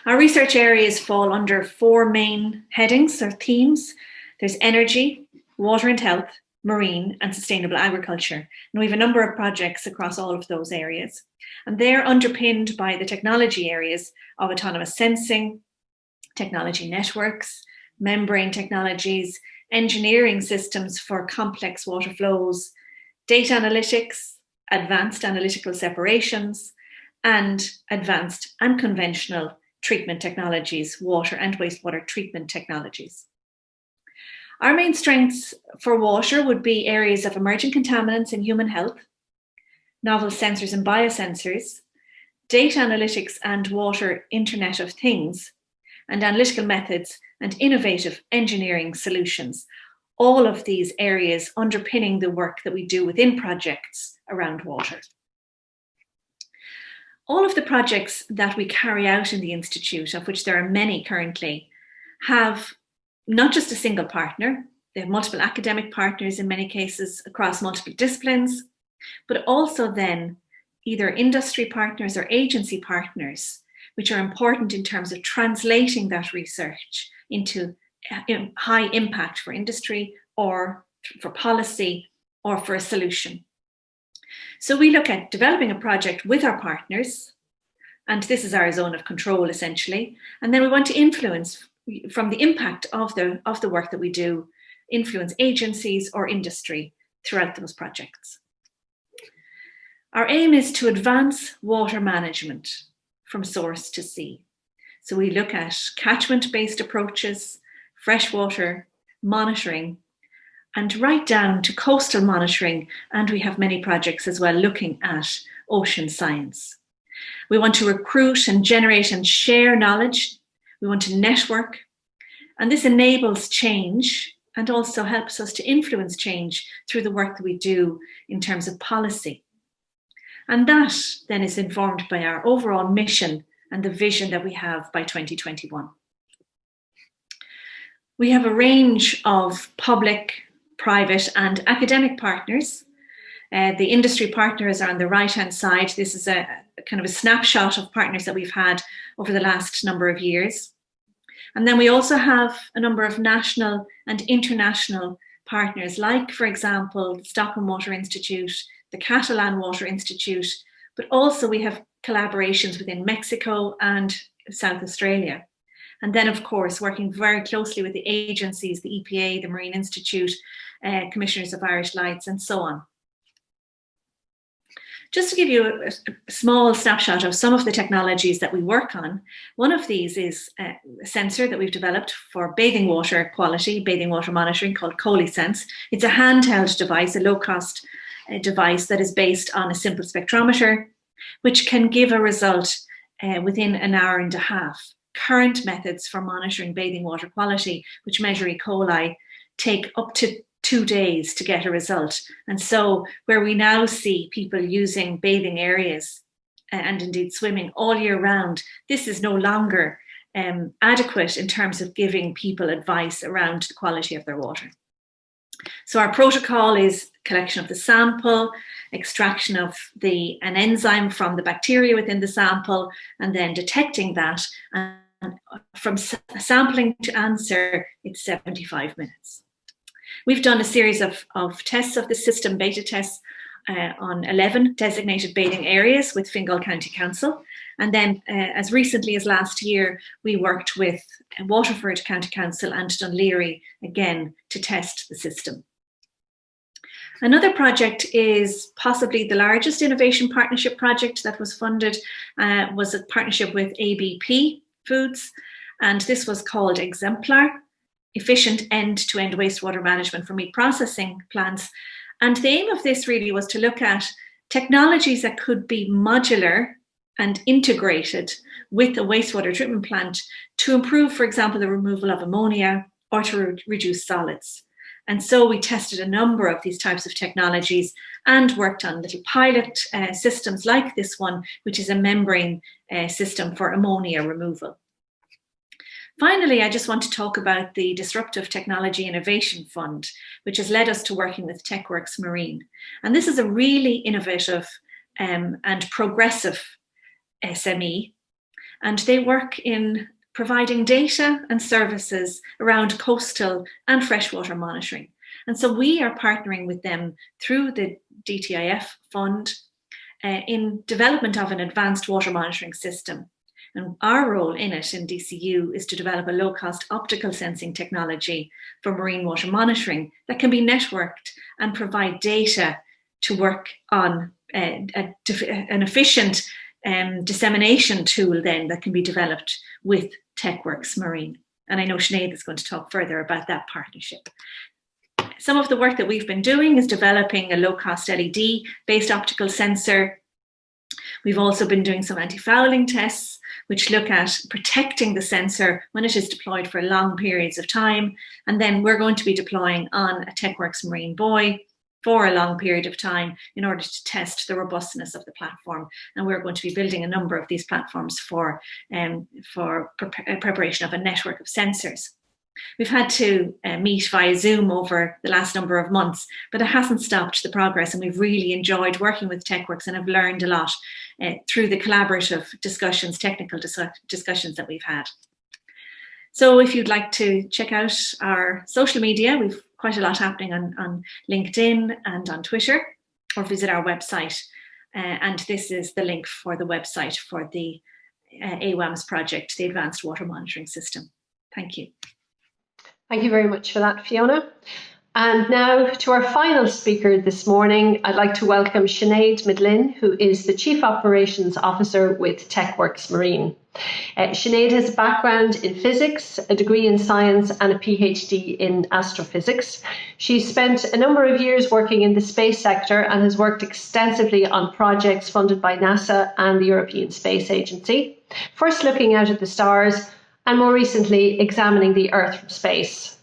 G: Our research areas fall under 4 main headings or themes. There's energy, water and health, marine and sustainable agriculture. And we have a number of projects across all of those areas. And they're underpinned by the technology areas of autonomous sensing, technology networks, membrane technologies, engineering systems for complex water flows, data analytics, advanced analytical separations, and advanced and conventional treatment technologies, water and wastewater treatment technologies. Our main strengths for water would be areas of emerging contaminants in human health, novel sensors and biosensors, data analytics and water Internet of Things, and analytical methods and innovative engineering solutions. All of these areas underpinning the work that we do within projects around water. All of the projects that we carry out in the Institute, of which there are many currently, have not just a single partner. They have multiple academic partners in many cases across multiple disciplines, but also then either industry partners or agency partners, which are important in terms of translating that research into high impact for industry or for policy or for a solution. So we look at developing a project with our partners, and this is our zone of control essentially, and then we want to influence from the impact of the work that we do, influence agencies or industry throughout those projects. Our aim is to advance water management from source to sea. So we look at catchment-based approaches, freshwater monitoring, and right down to coastal monitoring, and we have many projects as well looking at ocean science. We want to recruit and generate and share knowledge. We want to network And this enables change and also helps us to influence change through the work that we do in terms of policy. And that then is informed by our overall mission and the vision that we have by 2021. We have a range of public, private and academic partners. The industry partners are on the right-hand side. This is a kind of a snapshot of partners that we've had over the last number of years. And then we also have a number of national and international partners, like, for example, the Stockholm Water Institute, the Catalan Water Institute, but also we have collaborations within Mexico and South Australia. And then, of course, working very closely with the agencies, the EPA, the Marine Institute, Commissioners of Irish Lights, and so on. Just to give you a small snapshot of some of the technologies that we work on, one of these is a sensor that we've developed for bathing water quality, bathing water monitoring, called ColiSense. It's a handheld device, a low-cost device that is based on a simple spectrometer, which can give a result within an hour and a half. Current methods for monitoring bathing water quality, which measure E. coli, take up to 2 days to get a result. And so where we now see people using bathing areas and indeed swimming all year round, this is no longer adequate in terms of giving people advice around the quality of their water. So our protocol is collection of the sample, extraction of an enzyme from the bacteria within the sample, and then detecting that. And from sampling to answer, it's 75 minutes. We've done a series of tests of the system, beta tests, on 11 designated bathing areas with Fingal County Council. And then as recently as last year, we worked with Waterford County Council and Dunleary again to test the system. Another project is possibly the largest innovation partnership project that was funded, was a partnership with ABP Foods. And this was called Exemplar, Efficient End-to-End Wastewater Management for Meat Processing Plants. And the aim of this really was to look at technologies that could be modular and integrated with a wastewater treatment plant to improve, for example, the removal of ammonia or to reduce solids. And so we tested a number of these types of technologies and worked on little pilot systems like this one, which is a membrane system for ammonia removal. Finally, I just want to talk about the Disruptive Technology Innovation Fund, which has led us to working with TechWorks Marine. And this is a really innovative and progressive SME, and they work in providing data and services around coastal and freshwater monitoring. And so we are partnering with them through the DTIF fund in development of an advanced water monitoring system. And our role in it in DCU is to develop a low-cost optical sensing technology for marine water monitoring that can be networked and provide data to work on an efficient dissemination tool then that can be developed with TechWorks Marine. And I know Sinead is going to talk further about that partnership. Some of the work that we've been doing is developing a low-cost LED-based optical sensor. We've also been doing some anti-fouling tests, which look at protecting the sensor when it is deployed for long periods of time. And then we're going to be deploying on a TechWorks Marine buoy for a long period of time in order to test the robustness of the platform. And we're going to be building a number of these platforms for preparation of a network of sensors. We've had to meet via Zoom over the last number of months, but it hasn't stopped the progress, and we've really enjoyed working with TechWorks and have learned a lot through the collaborative discussions, technical discussions that we've had. So if you'd like to check out our social media, we've quite a lot happening on LinkedIn and on Twitter, or visit our website. And this is the link for the website for the AWAMS project, the Advanced Water Monitoring System. Thank you.
B: Thank you very much for that, Fiona. And now to our final speaker this morning, I'd like to welcome Sinead Midlin, who is the Chief Operations Officer with TechWorks Marine. Sinead has a background in physics, a degree in science and a PhD in astrophysics. She's spent a number of years working in the space sector and has worked extensively on projects funded by NASA and the European Space Agency. First looking out at the stars and more recently, examining the Earth from space.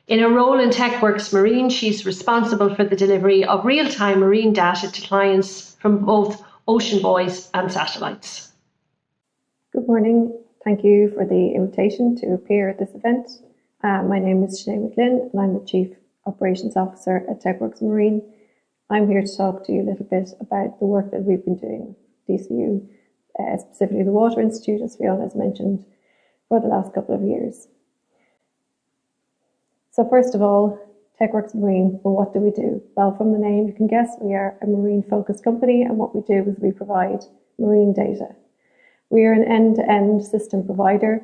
B: In her role in TechWorks Marine, she's responsible for the delivery of real-time marine data to clients from both ocean buoys and satellites.
H: Good morning. Thank you for the invitation to appear at this event. My name is Sinead McGlynn and I'm the Chief Operations Officer at TechWorks Marine. I'm here to talk to you a little bit about the work that we've been doing with DCU, specifically the Water Institute, as Fiona has mentioned, for the last couple of years. So first of all, TechWorks Marine, well, what do we do? Well, from the name you can guess we are a marine-focused company, and what we do is we provide marine data. We are an end-to-end system provider,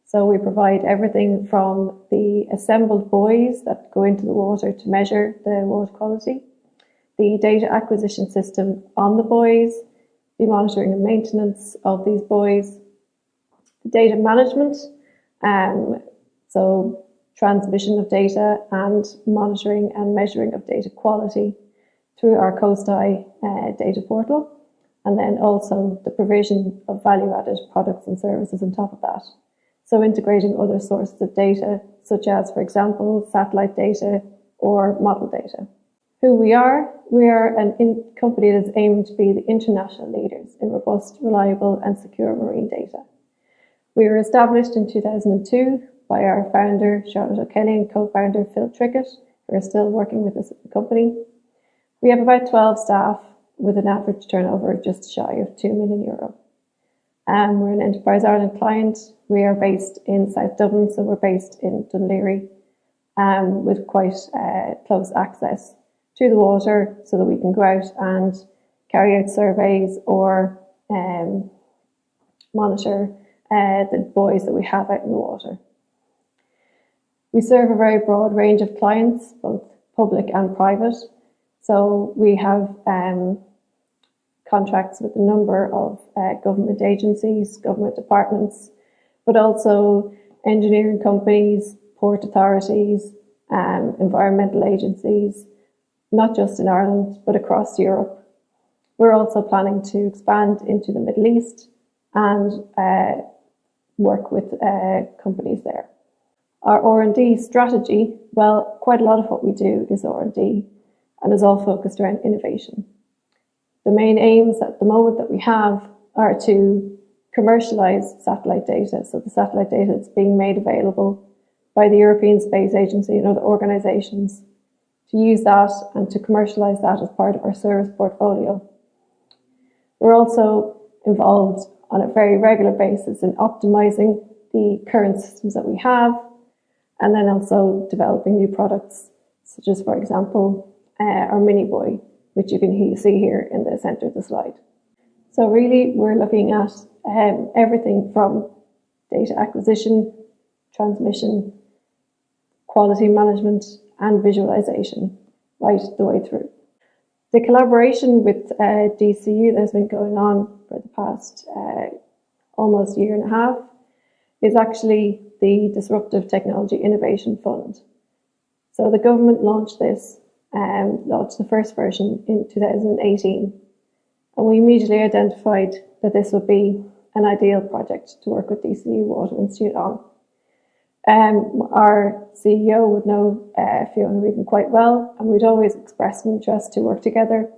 H: so we provide everything from the assembled buoys that go into the water to measure the water quality, the data acquisition system on the buoys, the monitoring and maintenance of these buoys, the data management, so transmission of data and monitoring and measuring of data quality through our CoastEye data portal, and then also the provision of value-added products and services on top of that. So integrating other sources of data, such as, for example, satellite data or model data. Who we are a company that's aiming to be the international leaders in robust, reliable and secure marine data. We were established in 2002 by our founder, Charlotte O'Kelly, and co-founder, Phil Trickett, who are still working with us at the company. We have about 12 staff with an average turnover of just shy of €2 million. We're an Enterprise Ireland client. We are based in South Dublin, so we're based in Dunleary, with quite close access to the water so that we can go out and carry out surveys or monitor the buoys that we have out in the water. We serve a very broad range of clients, both public and private. So we have contracts with a number of government agencies, government departments, but also engineering companies, port authorities, environmental agencies, not just in Ireland, but across Europe. We're also planning to expand into the Middle East and work with companies there. Our R&D strategy, well, quite a lot of what we do is R&D and is all focused around innovation. The main aims at the moment that we have are to commercialise satellite data, so the satellite data that's being made available by the European Space Agency and other organisations, to use that and to commercialise that as part of our service portfolio. We're also involved on a very regular basis in optimising the current systems that we have, and then also developing new products, such as, for example, our mini buoy, which you can see here in the centre of the slide. So really, we're looking at everything from data acquisition, transmission, quality management, and visualization, right the way through. The collaboration with DCU that's been going on for the past almost year and a half is actually the Disruptive Technology Innovation Fund. So the government launched this, launched the first version in 2018, and we immediately identified that this would be an ideal project to work with DCU Water Institute on. Our CEO would know Fiona Regan quite well, and we'd always expressed an interest to work together.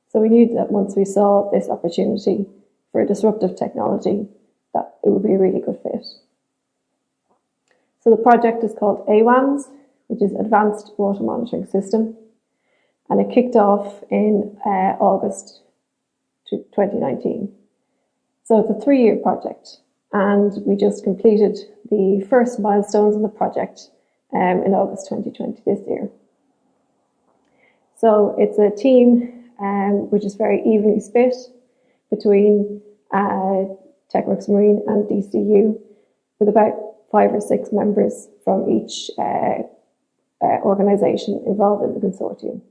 H: So we knew that once we saw this opportunity for disruptive technology, that it would be a really good fit. So the project is called AWAMS, which is Advanced Water Monitoring System, and it kicked off in August 2019. So it's a 3-year project, and we just completed the first milestones of the project in August 2020 this year. So it's a team which is very evenly split between TechWorks Marine and DCU, with about 5 or 6 members from each organisation involved in the consortium.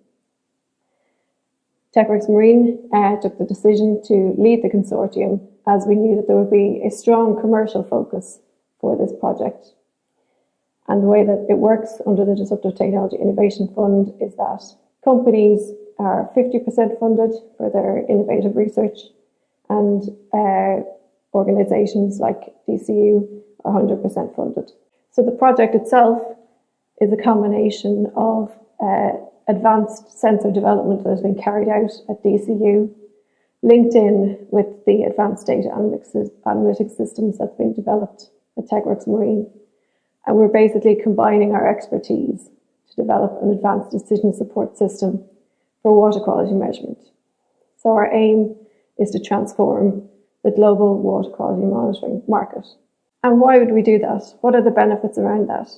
H: TechWorks Marine took the decision to lead the consortium, as we knew that there would be a strong commercial focus for this project. And the way that it works under the Disruptive Technology Innovation Fund is that companies are 50% funded for their innovative research, and organisations like DCU are 100% funded. So the project itself is a combination of advanced sensor development that has been carried out at DCU, linked in with the advanced data analytics systems that's been developed at TechWorks Marine. And we're basically combining our expertise to develop an advanced decision support system for water quality measurement. So our aim is to transform the global water quality monitoring market. And why would we do that? What are the benefits around that?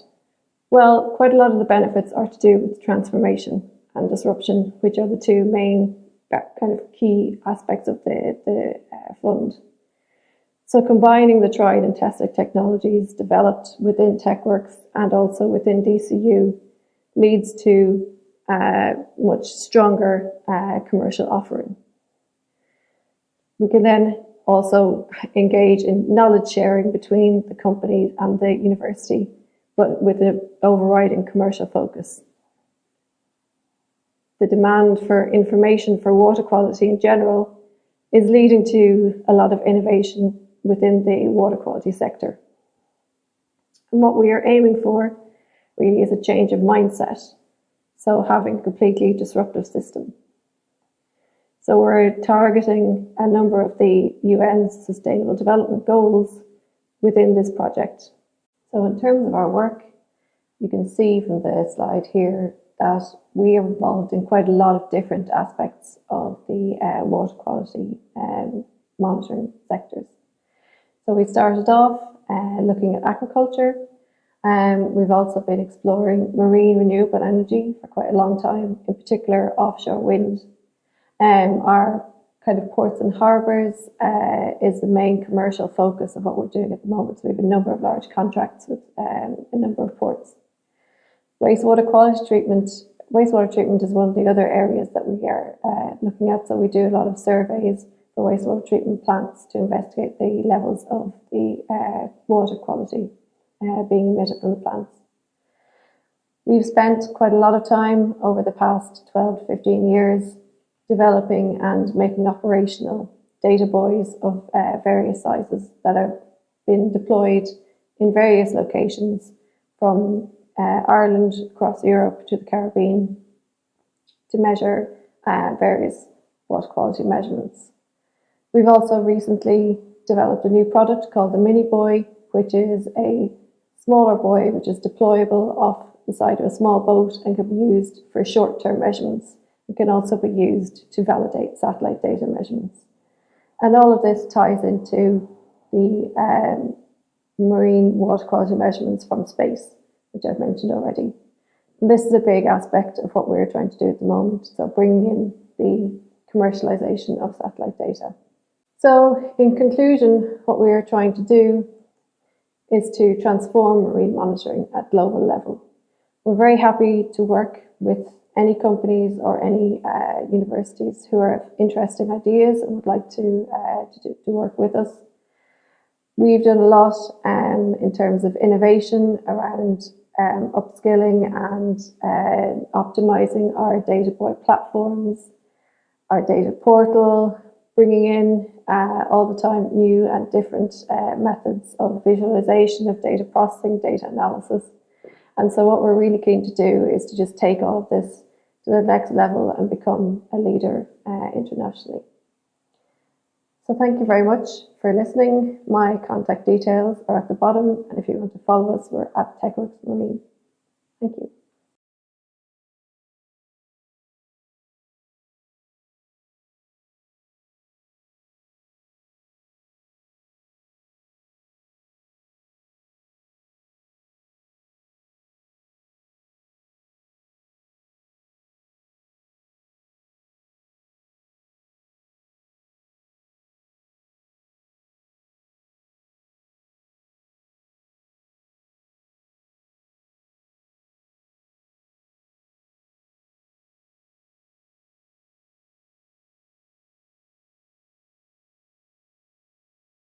H: Well, quite a lot of the benefits are to do with transformation and disruption, which are the two main kind of key aspects of the fund. So combining the tried and tested technologies developed within TechWorks and also within DCU leads to much stronger commercial offering. We can then also engage in knowledge sharing between the company and the university, but with an overriding commercial focus. The demand for information for water quality in general is leading to a lot of innovation within the water quality sector. And what we are aiming for really is a change of mindset. So having a completely disruptive system. So we're targeting a number of the UN's Sustainable Development Goals within this project. So in terms of our work, you can see from the slide here that we are involved in quite a lot of different aspects of the water quality monitoring sectors. So we started off looking at aquaculture. We've also been exploring marine renewable energy for quite a long time, in particular offshore wind. Our kind of ports and harbours is the main commercial focus of what we're doing at the moment. So we have a number of large contracts with a number of ports. Wastewater treatment is one of the other areas that we are looking at. So we do a lot of surveys for wastewater treatment plants to investigate the levels of the water quality being emitted from the plants. We've spent quite a lot of time over the past 12 to 15 years developing and making operational data buoys of various sizes that have been deployed in various locations from Ireland across Europe to the Caribbean to measure various water quality measurements. We've also recently developed a new product called the Mini Buoy, which is a smaller buoy which is deployable off the side of a small boat and can be used for short-term measurements. It can also be used to validate satellite data measurements. And all of this ties into the marine water quality measurements from space, which I've mentioned already. And this is a big aspect of what we're trying to do at the moment, so bringing in the commercialization of satellite data. So in conclusion, what we are trying to do is to transform marine monitoring at global level. We're very happy to work with any companies or any universities who are interesting ideas and would like to work with us. We've done a lot in terms of innovation around upskilling and optimizing our data buoy platforms, our data portal, bringing in all the time new and different methods of visualization of data processing, data analysis. And so what we're really keen to do is to just take all of this to the next level and become a leader internationally. So thank you very much for listening. My contact details are at the bottom, and if you want to follow us, we're at TechWorks Marine. Thank you.